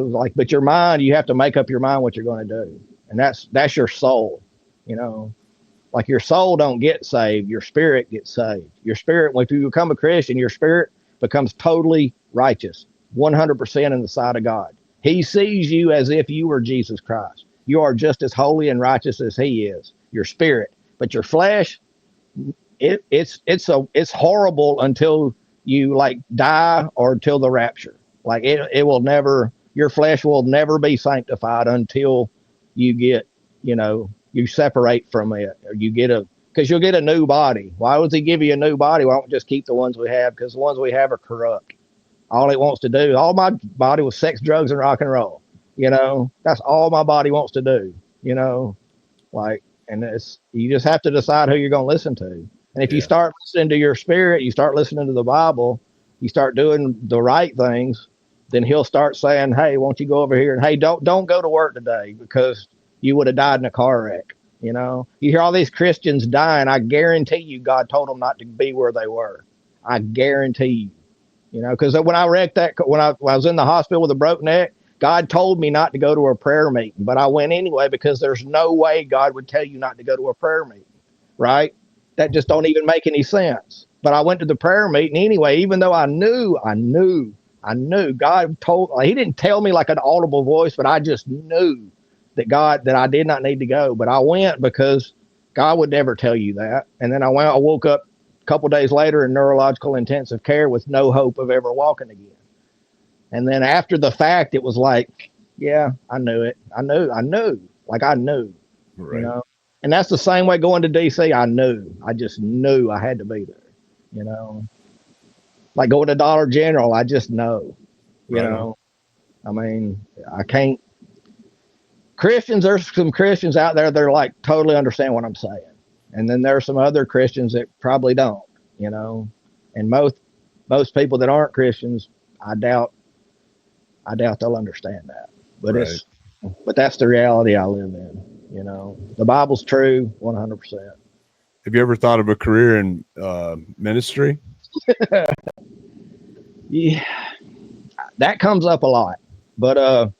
Speaker 2: like, but your mind, you have to make up your mind what you're going to do. And that's your soul, you know, like your soul don't get saved. Your spirit gets saved. Your spirit, when you become a Christian, your spirit becomes totally righteous, 100% in the sight of God. He sees you as if you were Jesus Christ. You are just as holy and righteous as he is, your spirit. But your flesh, it's horrible until you like die, or until the rapture. Like it will never, your flesh will never be sanctified until you get, you separate from it, or you get because you'll get a new body. Why would he give you a new body? Why don't we just keep the ones we have? Because the ones we have are corrupt. All it wants to do, all my body was sex, drugs, and rock and roll. That's all my body wants to do. Like, and it's, you just have to decide who you're going to listen to. And if you
Speaker 1: Yeah.
Speaker 2: start listening to your spirit, you start listening to the Bible, you start doing the right things, then he'll start saying, "Hey, won't you go over here?" And hey, don't go to work today because you would have died in a car wreck. You know, you hear all these Christians dying. I guarantee you, God told them not to be where they were. I guarantee you. You know, because when I wrecked that, when I was in the hospital with a broken neck, God told me not to go to a prayer meeting, but I went anyway because there's no way God would tell you not to go to a prayer meeting, right? That just don't even make any sense. But I went to the prayer meeting anyway, even though I knew God told. Like, he didn't tell me like an audible voice, but I just knew that I did not need to go. But I went because God would never tell you that. And then I went. I woke up a couple days later in neurological intensive care with no hope of ever walking again. And then after the fact, it was like, yeah, I knew it. I knew. Like I knew,
Speaker 1: Right.
Speaker 2: you know. And that's the same way going to DC. I knew. I just knew I had to be there, you know. Like going to Dollar General, I just know, you
Speaker 1: Right
Speaker 2: know. I mean, I can't. Christians, there's some Christians out there that are like totally understand what I'm saying. And then there's some other Christians that probably don't, you know. And most people that aren't Christians, I doubt they'll understand that. But
Speaker 1: Right.
Speaker 2: but that's the reality I live in. You know, the Bible's true, 100%.
Speaker 1: Have you ever thought of a career in ministry?
Speaker 2: Yeah, that comes up a lot. But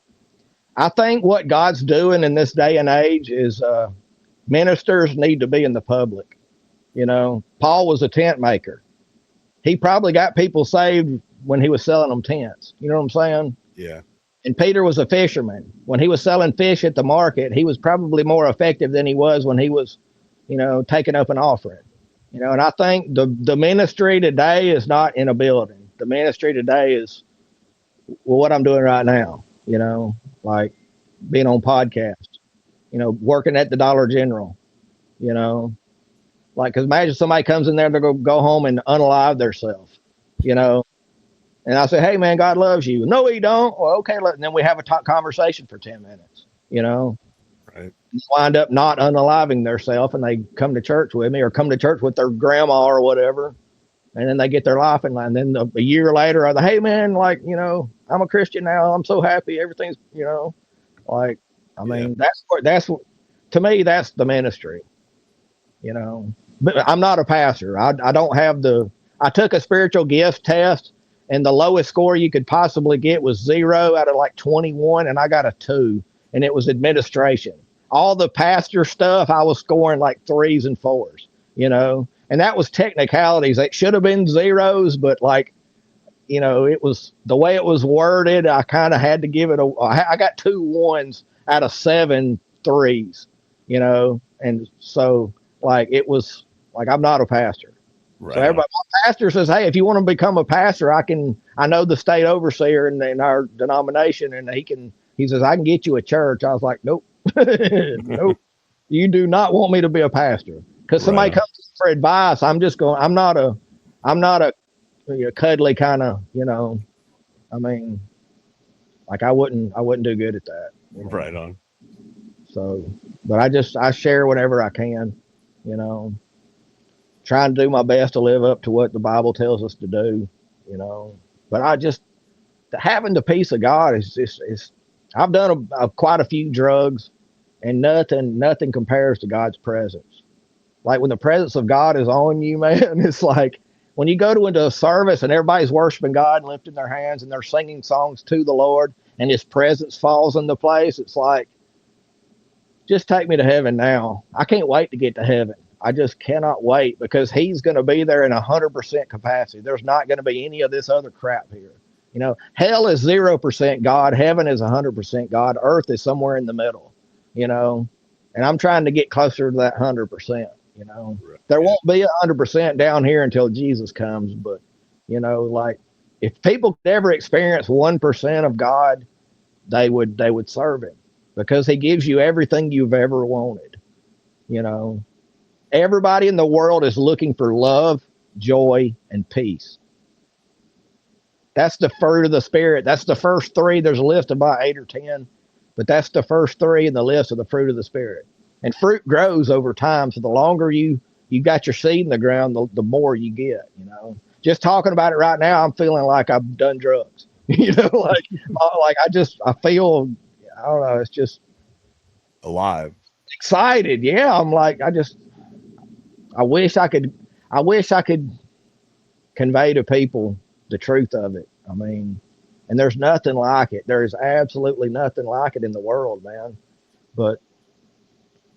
Speaker 2: I think what God's doing in this day and age is ministers need to be in the public. You know, Paul was a tent maker. He probably got people saved when he was selling them tents. You know what I'm saying?
Speaker 1: Yeah.
Speaker 2: And Peter was a fisherman. When he was selling fish at the market, he was probably more effective than he was when he was, you know, taking up an offering. You know, and I think the ministry today is not in a building. The ministry today is what I'm doing right now. You know, like being on podcasts. You know, working at the Dollar General. You know, like because imagine somebody comes in there, they're gonna go home and unalive themselves. You know, and I say, hey, man, God loves you. No, he don't. Well, okay. And then we have a conversation for 10 minutes, you know,
Speaker 1: Right.
Speaker 2: wind up not unaliving themselves and they come to church with me or come to church with their grandma or whatever. And then they get their life in line. And then a year later, I'm like, hey, man, like, you know, I'm a Christian now. I'm so happy. Everything's, you know, like, I mean, to me, that's the ministry, you know, but I'm not a pastor. I don't have I took a spiritual gift test and the lowest score you could possibly get was 0 out of like 21. And I got a 2 and it was administration. All the pastor stuff, I was scoring like 3s and 4s, you know, and that was technicalities. It should have been 0s, but like, you know, it was the way it was worded. I kind of had to give it I got 2 1s out of 7 3s, you know, and so like it was like I'm not a pastor.
Speaker 1: Right.
Speaker 2: So everybody, my pastor says, hey, if you want to become a pastor, I know the state overseer in our denomination, and he says, I can get you a church. I was like, nope, nope. You do not want me to be a pastor because somebody comes for advice. I'm not a cuddly kind of, you know, I mean, like I wouldn't do good at that. You know?
Speaker 1: Right on.
Speaker 2: So, but I share whatever I can, you know, trying to do my best to live up to what the Bible tells us to do, you know, but having the peace of God is I've done quite a few drugs and nothing compares to God's presence. Like when the presence of God is on you, man, it's like when you go into a service and everybody's worshiping God and lifting their hands and they're singing songs to the Lord and his presence falls in the place. It's like, just take me to heaven now. I can't wait to get to heaven. I just cannot wait because he's going to be there in 100% capacity. There's not going to be any of this other crap here. You know, hell is 0% God. Heaven is 100% God. Earth is somewhere in the middle, you know, and I'm trying to get closer to that 100%, you know. There won't be 100% down here until Jesus comes. But, you know, like if people could ever experience 1% of God, they would serve him because he gives you everything you've ever wanted, you know. Everybody in the world is looking for love, joy, and peace. That's the fruit of the Spirit. That's the first 3. There's a list of about 8 or 10, but that's the first 3 in the list of the fruit of the Spirit. And fruit grows over time. So the longer you got your seed in the ground, the more you get, you know. Just talking about it right now, I'm feeling like I've done drugs, Like I feel, I don't know, it's just
Speaker 1: Alive.
Speaker 2: excited. Yeah, I'm like, I wish I could convey to people the truth of it. I mean, and there's nothing like it. There is absolutely nothing like it in the world, man. But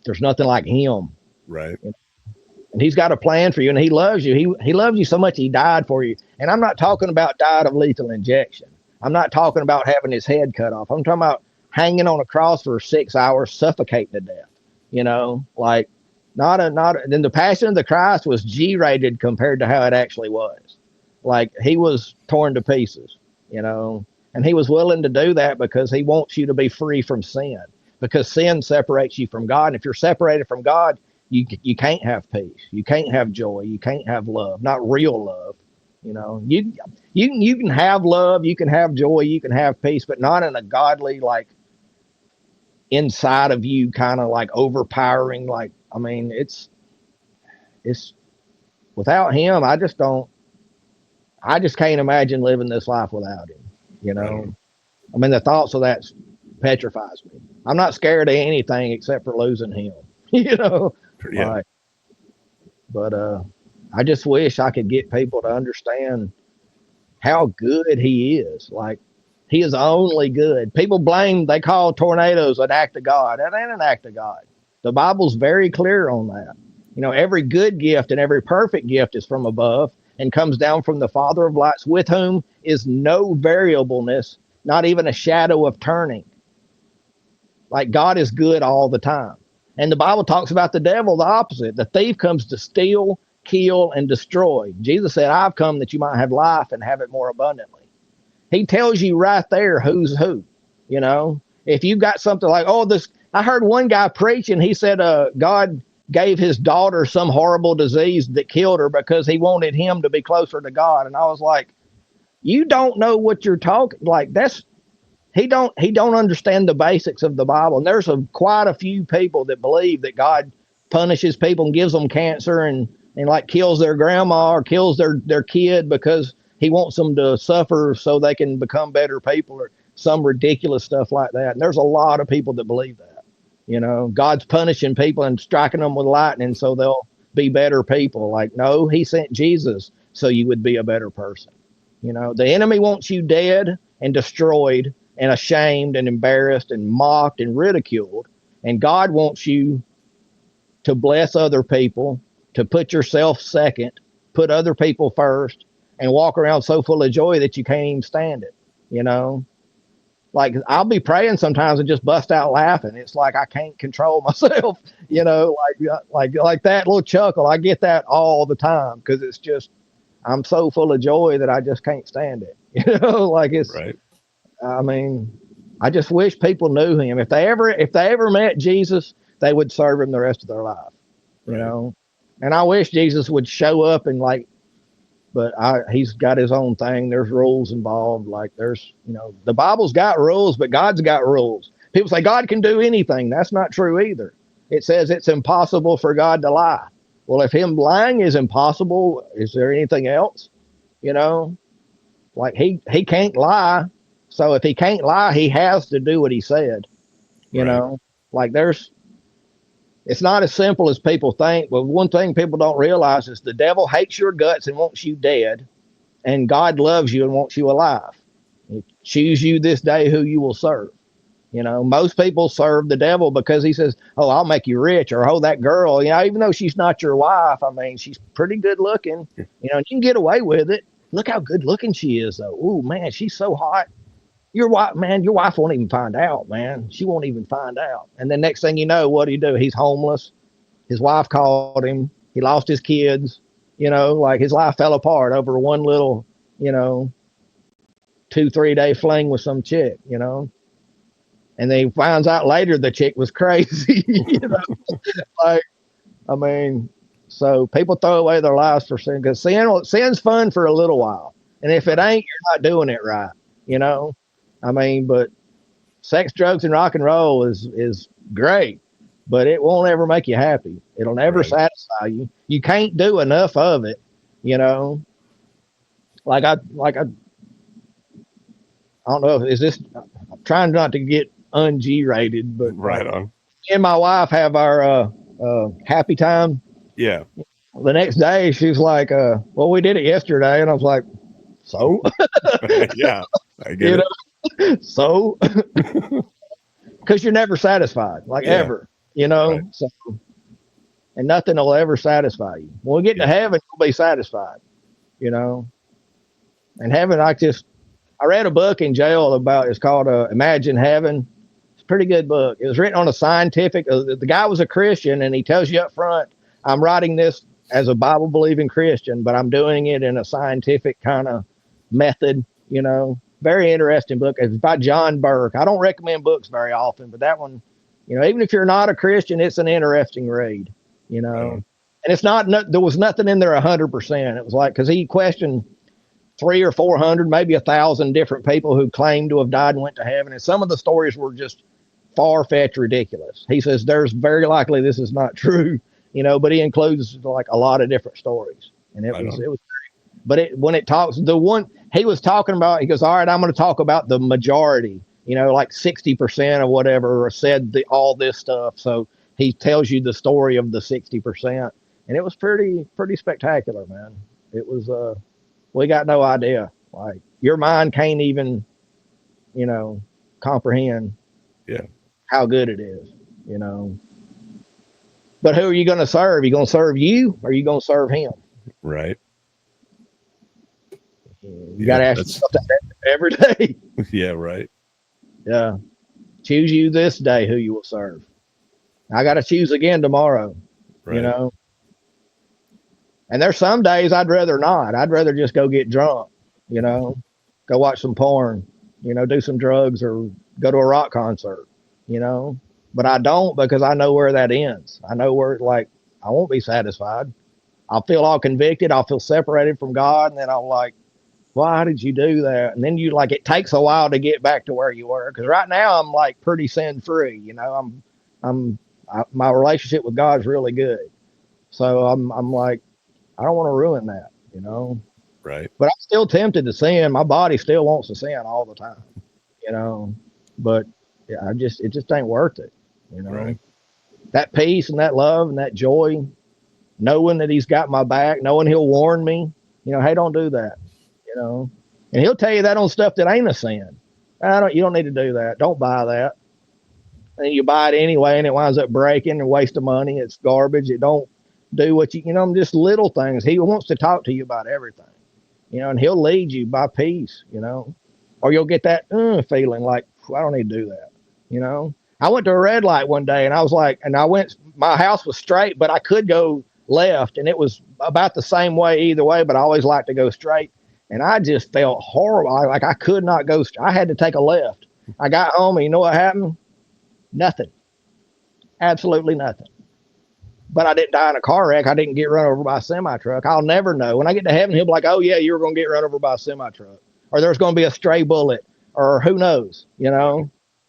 Speaker 2: there's nothing like him.
Speaker 1: Right.
Speaker 2: And he's got a plan for you, and he loves you. He loves you so much he died for you. And I'm not talking about died of lethal injection. I'm not talking about having his head cut off. I'm talking about hanging on a cross for 6 hours, suffocating to death. Like then the Passion of the Christ was G-rated compared to how it actually was. Like he was torn to pieces, and he was willing to do that because he wants you to be free from sin. Because sin separates you from God. And if you're separated from God, you can't have peace. You can't have joy. You can't have love. Not real love. You can have love. You can have joy. You can have peace, but not in a godly, like, inside of you kind of like overpowering. Like, I mean, it's without him. I just can't imagine living this life without him.
Speaker 1: Right.
Speaker 2: I mean, the thoughts of that petrifies me. I'm not scared of anything except for losing him.
Speaker 1: Yeah.
Speaker 2: Like, but I just wish I could get people to understand how good he is. Like, he is only good. People they call tornadoes an act of God. That ain't an act of God. The Bible's very clear on that. Every good gift and every perfect gift is from above and comes down from the Father of lights, with whom is no variableness, not even a shadow of turning. Like, God is good all the time. And the Bible talks about the devil the opposite. The thief comes to steal, kill, and destroy. Jesus said, I've come that you might have life and have it more abundantly. He tells you right there who's who. If you've got something like, I heard one guy preach, and he said God gave his daughter some horrible disease that killed her because he wanted him to be closer to God. And I was like, you don't know what you're talking. Like, he don't understand the basics of the Bible. And there's quite a few people that believe that God punishes people and gives them cancer and like kills their grandma or kills their kid because he wants them to suffer so they can become better people, or some ridiculous stuff like that. And there's a lot of people that believe that. God's punishing people and striking them with lightning so they'll be better people. Like, no, he sent Jesus so you would be a better person. The enemy wants you dead and destroyed and ashamed and embarrassed and mocked and ridiculed. And God wants you to bless other people, to put yourself second, put other people first, and walk around so full of joy that you can't even stand it. Like, I'll be praying sometimes and just bust out laughing. It's like I can't control myself, like that little chuckle. I get that all the time because it's just, I'm so full of joy that I just can't stand it. Like, it's
Speaker 1: Right.
Speaker 2: I mean, I just wish people knew him. If they ever met Jesus, they would serve him the rest of their life.
Speaker 1: Right.
Speaker 2: And I wish Jesus would show up and, like, but he's got his own thing. There's rules involved. Like, there's, the Bible's got rules, but God's got rules. People say God can do anything. That's not true either. It says it's impossible for God to lie. Well, if him lying is impossible, is there anything else? Like, he can't lie. So if he can't lie, he has to do what he said. Like, it's not as simple as people think. But one thing people don't realize is the devil hates your guts and wants you dead, and God loves you and wants you alive. Choose you this day who you will serve. Most people serve the devil because he says, oh, I'll make you rich, or, oh, that girl, even though she's not your wife, I mean, she's pretty good looking, and you can get away with it. Look how good looking she is, though. Oh, man, she's so hot. Your wife won't even find out, man. She won't even find out. And then next thing you know, what do? He's homeless. His wife called him. He lost his kids. Like, his life fell apart over one little, 2-3 day fling with some chick, And then he finds out later the chick was crazy, Like, I mean, so people throw away their lives for sin, because sin's fun for a little while. And if it ain't, you're not doing it right, I mean, but sex, drugs, and rock and roll is great, but it won't ever make you happy. It'll never satisfy you. You can't do enough of it, Like I I don't know if is this. I'm trying not to get un-G rated, but
Speaker 1: Right
Speaker 2: like,
Speaker 1: on.
Speaker 2: me and my wife have our happy time.
Speaker 1: Yeah.
Speaker 2: The next day, she's like, "Well, we did it yesterday," and I was like, "So,
Speaker 1: Yeah. I get
Speaker 2: you
Speaker 1: it.
Speaker 2: know, so." Because you're never satisfied, like
Speaker 1: Yeah.
Speaker 2: ever,
Speaker 1: Right.
Speaker 2: So, and nothing will ever satisfy you. When we get to
Speaker 1: Yeah.
Speaker 2: heaven, you'll be satisfied, you know. And heaven, I read a book in jail about. It's called Imagine Heaven. It's a pretty good book. It was written on a scientific. The guy was a Christian, and he tells you up front, "I'm writing this as a Bible believing Christian, but I'm doing it in a scientific kind of method." Very interesting book. It's by John Burke. I don't recommend books very often, but that one, even if you're not a Christian, it's an interesting read.
Speaker 1: Right on.
Speaker 2: And it's not. There was nothing in there 100%. It was like because he questioned 300 or 400, maybe 1,000 different people who claimed to have died and went to heaven. And some of the stories were just far fetched ridiculous. He says there's very likely this is not true, but he includes like a lot of different stories. And
Speaker 1: Right on.
Speaker 2: it was, but when it talks, the one he was talking about, he goes, all right, I'm going to talk about the majority, like 60% or whatever said all this stuff. So he tells you the story of the 60%. And it was pretty spectacular, man. It was, we got no idea. Like your mind can't even, comprehend
Speaker 1: Yeah.
Speaker 2: how good it is, But who are you going to serve? Are you going to serve you or are you going to serve him?
Speaker 1: Right.
Speaker 2: You got to ask yourself that every day.
Speaker 1: Yeah. Right.
Speaker 2: Yeah. Choose you this day who you will serve. I got to choose again tomorrow,
Speaker 1: Right.
Speaker 2: And there's some days I'd rather not. I'd rather just go get drunk, go watch some porn, do some drugs or go to a rock concert, But I don't because I know where that ends. I know where, like, I won't be satisfied. I'll feel all convicted. I'll feel separated from God. And then I'll like, why did you do that? And then it takes a while to get back to where you were. Cause right now I'm like pretty sin free, my relationship with God's really good. So I'm like, I don't want to ruin that,
Speaker 1: Right.
Speaker 2: but I'm still tempted to sin. My body still wants to sin all the time, but yeah, it just ain't worth it,
Speaker 1: Right.
Speaker 2: That peace and that love and that joy, knowing that he's got my back, knowing he'll warn me, hey, don't do that, and he'll tell you that on stuff that ain't a sin. You don't need to do that. Don't buy that. And you buy it anyway and it winds up breaking and waste of money. It's garbage. It don't do what just little things. He wants to talk to you about everything, and he'll lead you by peace, or you'll get that feeling like, I don't need to do that. I went to a red light one day and I was like, my house was straight, but I could go left and it was about the same way either way, but I always like to go straight. And I just felt horrible. Like I could not go. I had to take a left. I got home and you know what happened? Nothing. Absolutely nothing. But I didn't die in a car wreck. I didn't get run over by a semi truck. I'll never know. When I get to heaven, he'll be like, oh, yeah, you were going to get run over by a semi truck. Or there's going to be a stray bullet. Or who knows,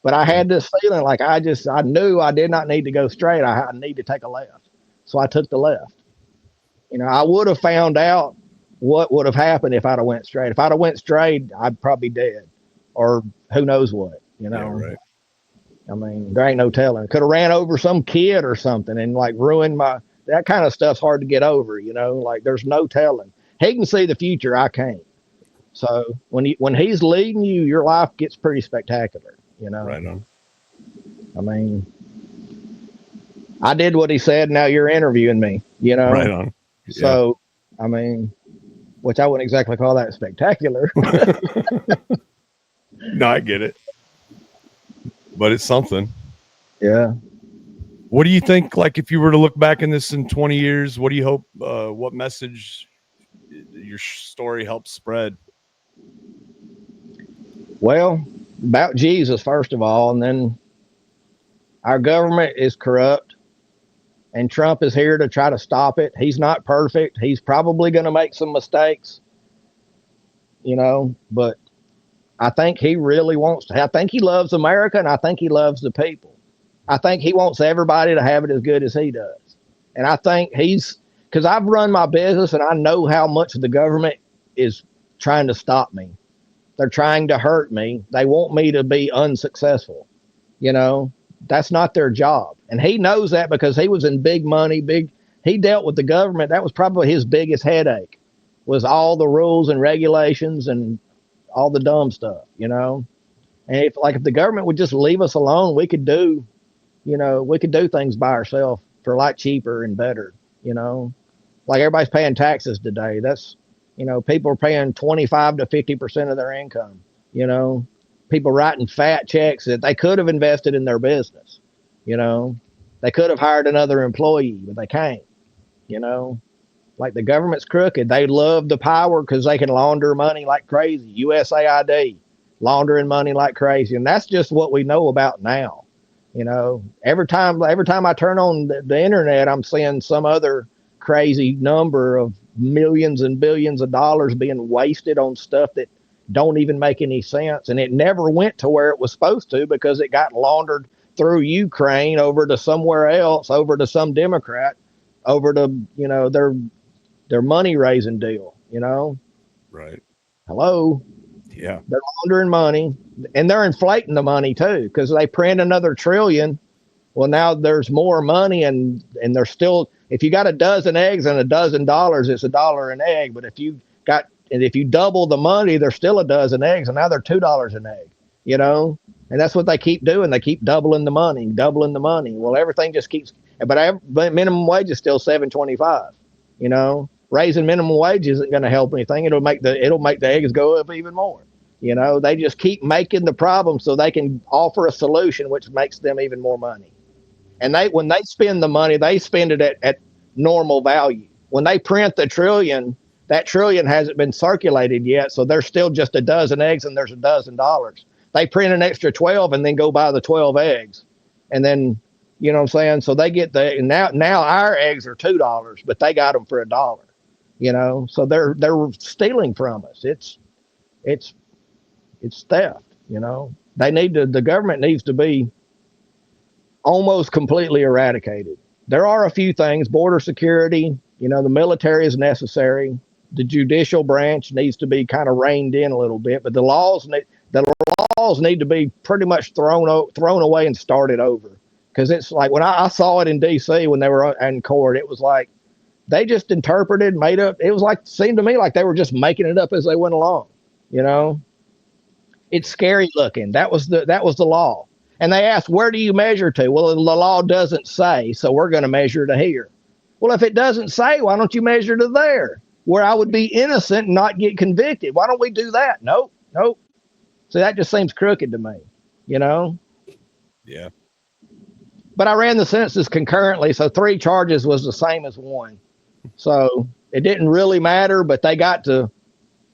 Speaker 2: But I had this feeling like I knew I did not need to go straight. I need to take a left. So I took the left. I would have found out what would have happened if I'd have went straight. If I'd have went straight, I'd probably be dead. Or who knows what,
Speaker 1: Yeah, right.
Speaker 2: I mean, there ain't no telling. Could have ran over some kid or something and like ruined that kind of stuff's hard to get over, like there's no telling. He can see the future. I can't. So when he's leading you, your life gets pretty spectacular,
Speaker 1: Right on.
Speaker 2: I mean, I did what he said. Now you're interviewing me,
Speaker 1: Right on. Yeah.
Speaker 2: So, I mean, which I wouldn't exactly call that spectacular.
Speaker 1: No, I get it. But it's something.
Speaker 2: Yeah.
Speaker 1: What do you think? Like, if you were to look back in this in 20 years, what do you hope? What message your story helps spread?
Speaker 2: Well, about Jesus, first of all, and then our government is corrupt, and Trump is here to try to stop it. He's not perfect. He's probably going to make some mistakes, but I think he really wants to. I think he loves America, and I think he loves the people. I think he wants everybody to have it as good as he does. And I think because I've run my business and I know how much the government is trying to stop me. They're trying to hurt me. They want me to be unsuccessful. You know, that's not their job. And he knows that because he was in big money, he dealt with the government. That was probably his biggest headache, was all the rules and regulations and all the dumb stuff, you know. And if the government would just leave us alone, we could do things by ourselves for a lot cheaper and better, you know. Like everybody's paying taxes today. That's, people are paying 25 to 50% of their income, you know. People writing fat checks that they could have invested in their business, you know. They could have hired another employee, but they can't, you know. Like the government's crooked. They love the power because they can launder money like crazy. USAID, laundering money like crazy. And that's just what we know about now. You know, every time I turn on the internet, I'm seeing some other crazy number of millions and billions of dollars being wasted on stuff that don't even make any sense. And it never went to where it was supposed to because it got laundered through Ukraine over to somewhere else, over to some Democrat, over to, their money raising deal, you know?
Speaker 1: Right.
Speaker 2: Hello.
Speaker 1: Yeah.
Speaker 2: They're laundering money and they're inflating the money too because they print another trillion. Well, now there's more money and there's still, if you got a dozen eggs and $12, it's $1 an egg. But if you double the money, there's still a dozen eggs and now they're $2 an egg, you know? And that's what they keep doing. They keep doubling the money. Well, everything just keeps, but minimum wage is still $7.25, you know? Raising minimum wage isn't going to help anything. It'll make the eggs go up even more. You know, they just keep making the problem so they can offer a solution, which makes them even more money. And when they spend the money, they spend it at normal value. When they print the trillion, that trillion hasn't been circulated yet. So there's still just a dozen eggs and there's $12. They print an extra 12 and then go buy the 12 eggs. And then, you know what I'm saying? So they get now our eggs are $2, but they got them for $1, you know? So they're stealing from us. It's theft, you know. The government needs to be almost completely eradicated. There are a few things, border security, you know, the military is necessary. The judicial branch needs to be kind of reined in a little bit, but the laws need to be pretty much thrown away and started over. Because it's like when I saw it in D.C. when they were in court, it was like they just interpreted, made up. It was like, seemed to me like they were just making it up as they went along, you know. It's scary looking. That was the law. And they asked, where do you measure to? Well, the law doesn't say, so we're going to measure to here. Well, if it doesn't say, why don't you measure to there, where I would be innocent and not get convicted? Why don't we do that? Nope. So that just seems crooked to me, you know?
Speaker 1: Yeah.
Speaker 2: But I ran the census concurrently, so 3 charges was the same as 1. So it didn't really matter, but they got to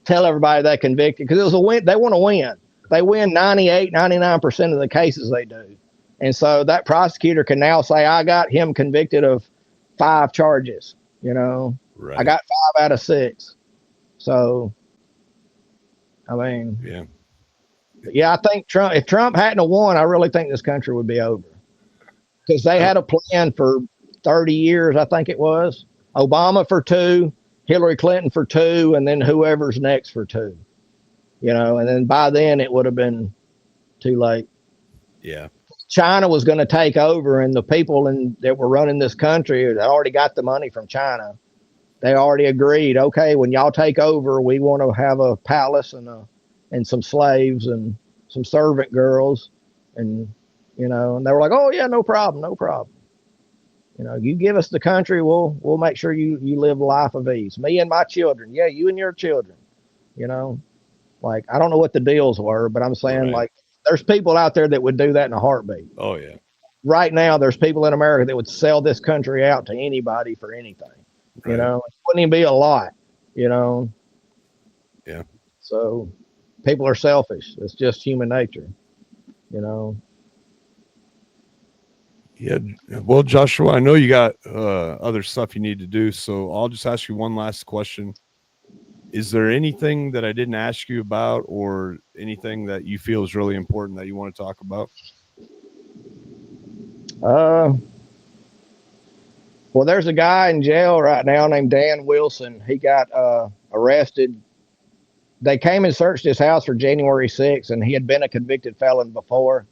Speaker 2: tell everybody they convicted because it was a win. They want to win. They win 98, 99% of the cases they do. And so that prosecutor can now say, I got him convicted of 5 charges, you know.
Speaker 1: Right.
Speaker 2: I got 5 out of 6. So, I mean, yeah, I think if Trump hadn't won, I really think this country would be over. Because they had a plan for 30 years, I think it was. Obama for 2, Hillary Clinton for 2, and then whoever's next for 2. You know, and then by then it would have been too late.
Speaker 1: Yeah.
Speaker 2: China was going to take over, and the people that were running this country that already got the money from China, they already agreed, okay, when y'all take over, we want to have a palace and some slaves and some servant girls. And, you know, and they were like, oh, yeah, no problem. You know, you give us the country, we'll make sure you live a life of ease. Me and my children. Yeah, you and your children, you know. Like, I don't know what the deals were, but I'm saying, like, there's people out there that would do that in a heartbeat.
Speaker 1: Oh, yeah.
Speaker 2: Right now, there's people in America that would sell this country out to anybody for anything. Right. You know, it wouldn't even be a lot, you know.
Speaker 1: Yeah.
Speaker 2: So people are selfish. It's just human nature, you know.
Speaker 1: Yeah. Well, Joshua, I know you got other stuff you need to do, so I'll just ask you one last question. Is there anything that I didn't ask you about or anything that you feel is really important that you want to talk about?
Speaker 2: Well, there's a guy in jail right now named Dan Wilson. He got arrested they came and searched his house for January 6th, and he had been a convicted felon before,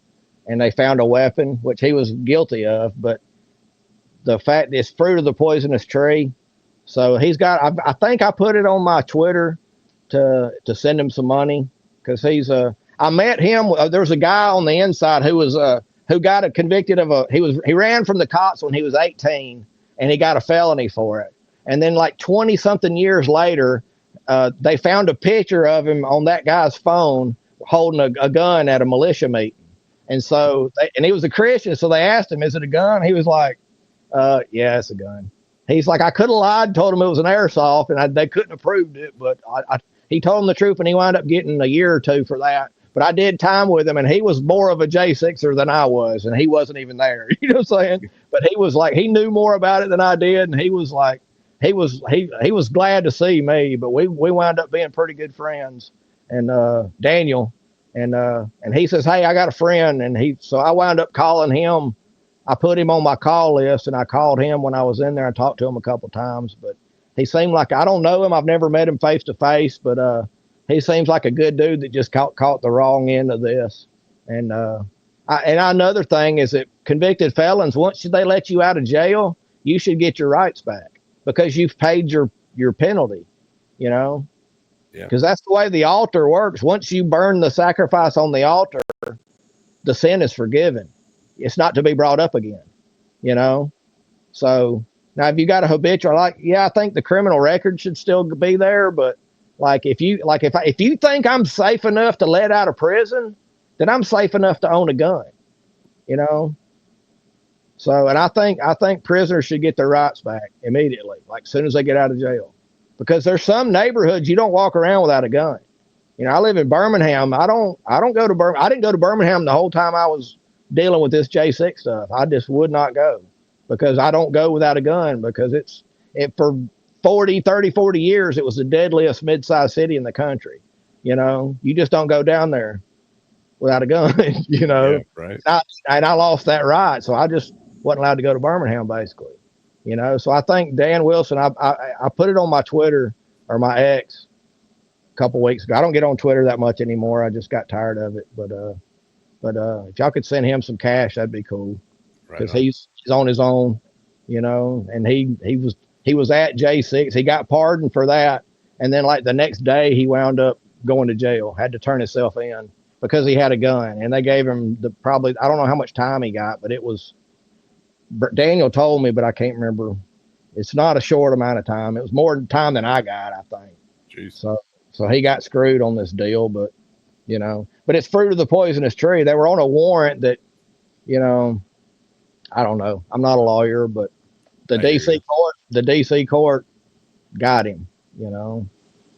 Speaker 2: and they found a weapon, which he was guilty of. But the fact is fruit of the poisonous tree. So he's got, I think I put it on my Twitter to send him some money because I met him. There's a guy on the inside who got convicted of he ran from the cops when he was 18 and he got a felony for it. And then like 20 something years later, they found a picture of him on that guy's phone holding a gun at a militia meeting. And so, and he was a Christian. So they asked him, is it a gun? He was like, yeah, it's a gun. He's like, I could have lied, told him it was an airsoft, and they couldn't have proved it. But he told him the truth, and he wound up getting a year or two for that. But I did time with him, and he was more of a J6er than I was, and he wasn't even there. You know what I'm saying? But he was like, he knew more about it than I did, and he was like, he was glad to see me. But we wound up being pretty good friends. And Daniel, and he says, hey, I got a friend, and so I wound up calling him. I put him on my call list, and I called him when I was in there and talked to him a couple of times. But he seemed like, I don't know him. I've never met him face to face, but he seems like a good dude that just caught the wrong end of this. And another thing is that convicted felons, once they let you out of jail, you should get your rights back because you've paid your penalty, you know?
Speaker 1: Yeah.
Speaker 2: Because that's the way the altar works. Once you burn the sacrifice on the altar, the sin is forgiven. It's not to be brought up again, you know? So now if you got a habitual, I think the criminal record should still be there, but if you think I'm safe enough to let out of prison, then I'm safe enough to own a gun, you know? So, and I think prisoners should get their rights back immediately, like as soon as they get out of jail, because there's some neighborhoods you don't walk around without a gun. You know, I live in Birmingham. I don't go to Birmingham. I didn't go to Birmingham the whole time I was dealing with this J6 stuff. I just would not go because I don't go without a gun because for 40 years, it was the deadliest mid-sized city in the country. You know, you just don't go down there without a gun, you know?
Speaker 1: Yeah, right.
Speaker 2: And I lost that right. So I just wasn't allowed to go to Birmingham basically, you know? So I think Dan Wilson, I put it on my Twitter or my X a couple weeks ago. I don't get on Twitter that much anymore. I just got tired of it. But if y'all could send him some cash, that'd be cool. Because he's on his own, you know, and he was at J6. He got pardoned for that. And then like the next day he wound up going to jail, had to turn himself in because he had a gun. And they gave him I don't know how much time he got, but Daniel told me, but I can't remember. It's not a short amount of time. It was more time than I got, I think.
Speaker 1: Jeez.
Speaker 2: So he got screwed on this deal, but you know, but it's fruit of the poisonous tree. They were on a warrant that, you know, I don't know. I'm not a lawyer, but the DC court got him, you know.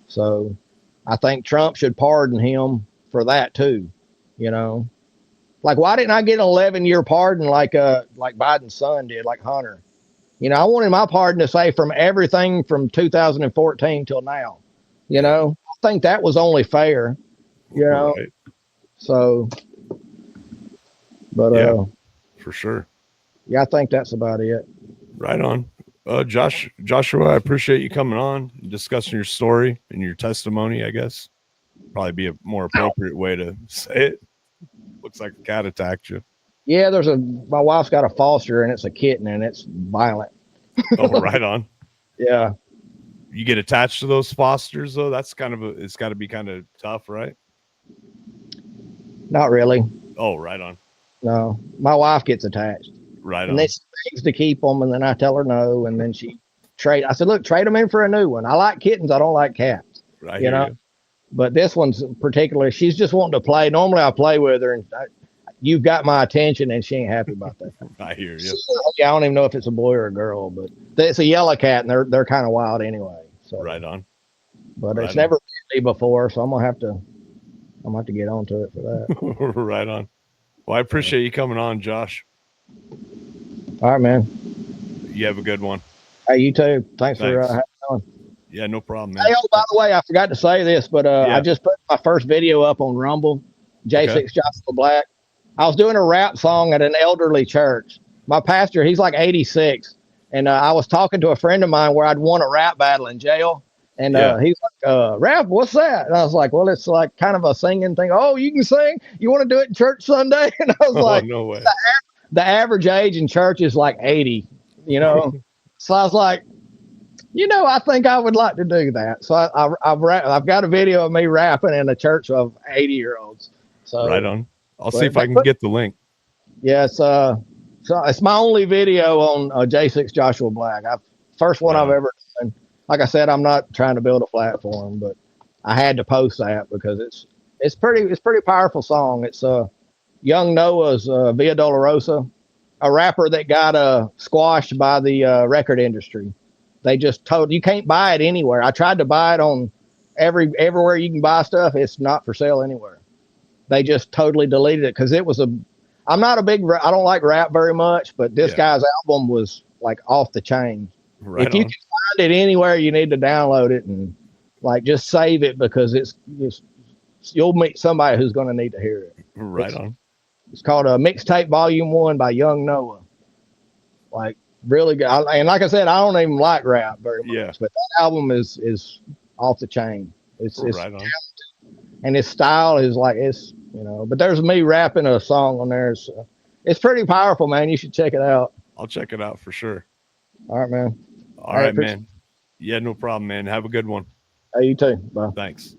Speaker 2: So I think Trump should pardon him for that too, you know. Like, why didn't I get an 11-year pardon like Biden's son did, like Hunter? You know, I wanted my pardon to say from everything from 2014 till now. You know, I think that was only fair. You know, right. So, but
Speaker 1: yeah, for sure.
Speaker 2: Yeah, I think that's about it.
Speaker 1: Right on. Joshua, I appreciate you coming on and discussing your story and your testimony, I guess. Probably be a more appropriate way to say it. Looks like a cat attacked you.
Speaker 2: Yeah, my wife's got a foster and it's a kitten and it's violent.
Speaker 1: Oh, right on.
Speaker 2: Yeah.
Speaker 1: You get attached to those fosters though? That's it's got to be kind of tough, right?
Speaker 2: Not really.
Speaker 1: Oh, right on.
Speaker 2: No, my wife gets attached.
Speaker 1: Right on.
Speaker 2: And then she begs to keep them, and then I tell her no, and then I said, look, trade them in for a new one. I like kittens. I don't like cats.
Speaker 1: Right.
Speaker 2: You know? But this one's particularly, she's just wanting to play. Normally I play with her, and you've got my attention, and she ain't happy about that.
Speaker 1: I hear you.
Speaker 2: I don't even know if it's a boy or a girl, but it's a yellow cat, and they're kind of wild anyway. So.
Speaker 1: Right on.
Speaker 2: But it's never been me before, so I'm gonna have to get onto it for that.
Speaker 1: Right on. Well, I appreciate you coming on, Josh.
Speaker 2: All right, man.
Speaker 1: You have a good one.
Speaker 2: Hey, you too. Thanks. For having me on.
Speaker 1: Yeah, no problem, man.
Speaker 2: Hey, by the way, I forgot to say this, but I just put my first video up on Rumble, J6 Joshua Black. I was doing a rap song at an elderly church. My pastor, he's like 86, and I was talking to a friend of mine where I'd won a rap battle in jail, and he's rap, what's that? And I was like, well, it's like kind of a singing thing. Oh, you can sing? You want to do it in church Sunday? And I was
Speaker 1: Oh,
Speaker 2: like,
Speaker 1: no way.
Speaker 2: the average age in church is like 80, you know? So I was like, I think I would like to do that. So I've got a video of me rapping in a church of 80-year-olds. So
Speaker 1: Right on. I'll see if I can
Speaker 2: but
Speaker 1: get the link.
Speaker 2: yeah, so it's my only video on J6 Joshua Black. First one
Speaker 1: Right
Speaker 2: I've
Speaker 1: on.
Speaker 2: ever done. Like I said, I'm not trying to build a platform, but I had to post that because it's pretty powerful song. It's Young Noah's Via Dolorosa, a rapper that got squashed by the record industry. They just told you can't buy it anywhere. I tried to buy it on everywhere you can buy stuff. It's not for sale anywhere. They just totally deleted it because it was a. I'm not a big. I don't like rap very much, but this guy's album was like off the chain.
Speaker 1: Right
Speaker 2: If you
Speaker 1: on.
Speaker 2: can find it anywhere, you need to download it and like just save it because it's you'll meet somebody who's going to need to hear it.
Speaker 1: Right on.
Speaker 2: It's called a Mixtape Volume 1 by Young Noah. Like really good. And like I said, I don't even like rap very much, but that album is off the chain. It's
Speaker 1: Right on.
Speaker 2: and his style is like but there's me rapping a song on there. So it's pretty powerful, man. You should check it out.
Speaker 1: I'll check it out for sure.
Speaker 2: All right, man.
Speaker 1: All right, man. Yeah, no problem, man. Have a good one.
Speaker 2: Hey, you too. Bye.
Speaker 1: Thanks.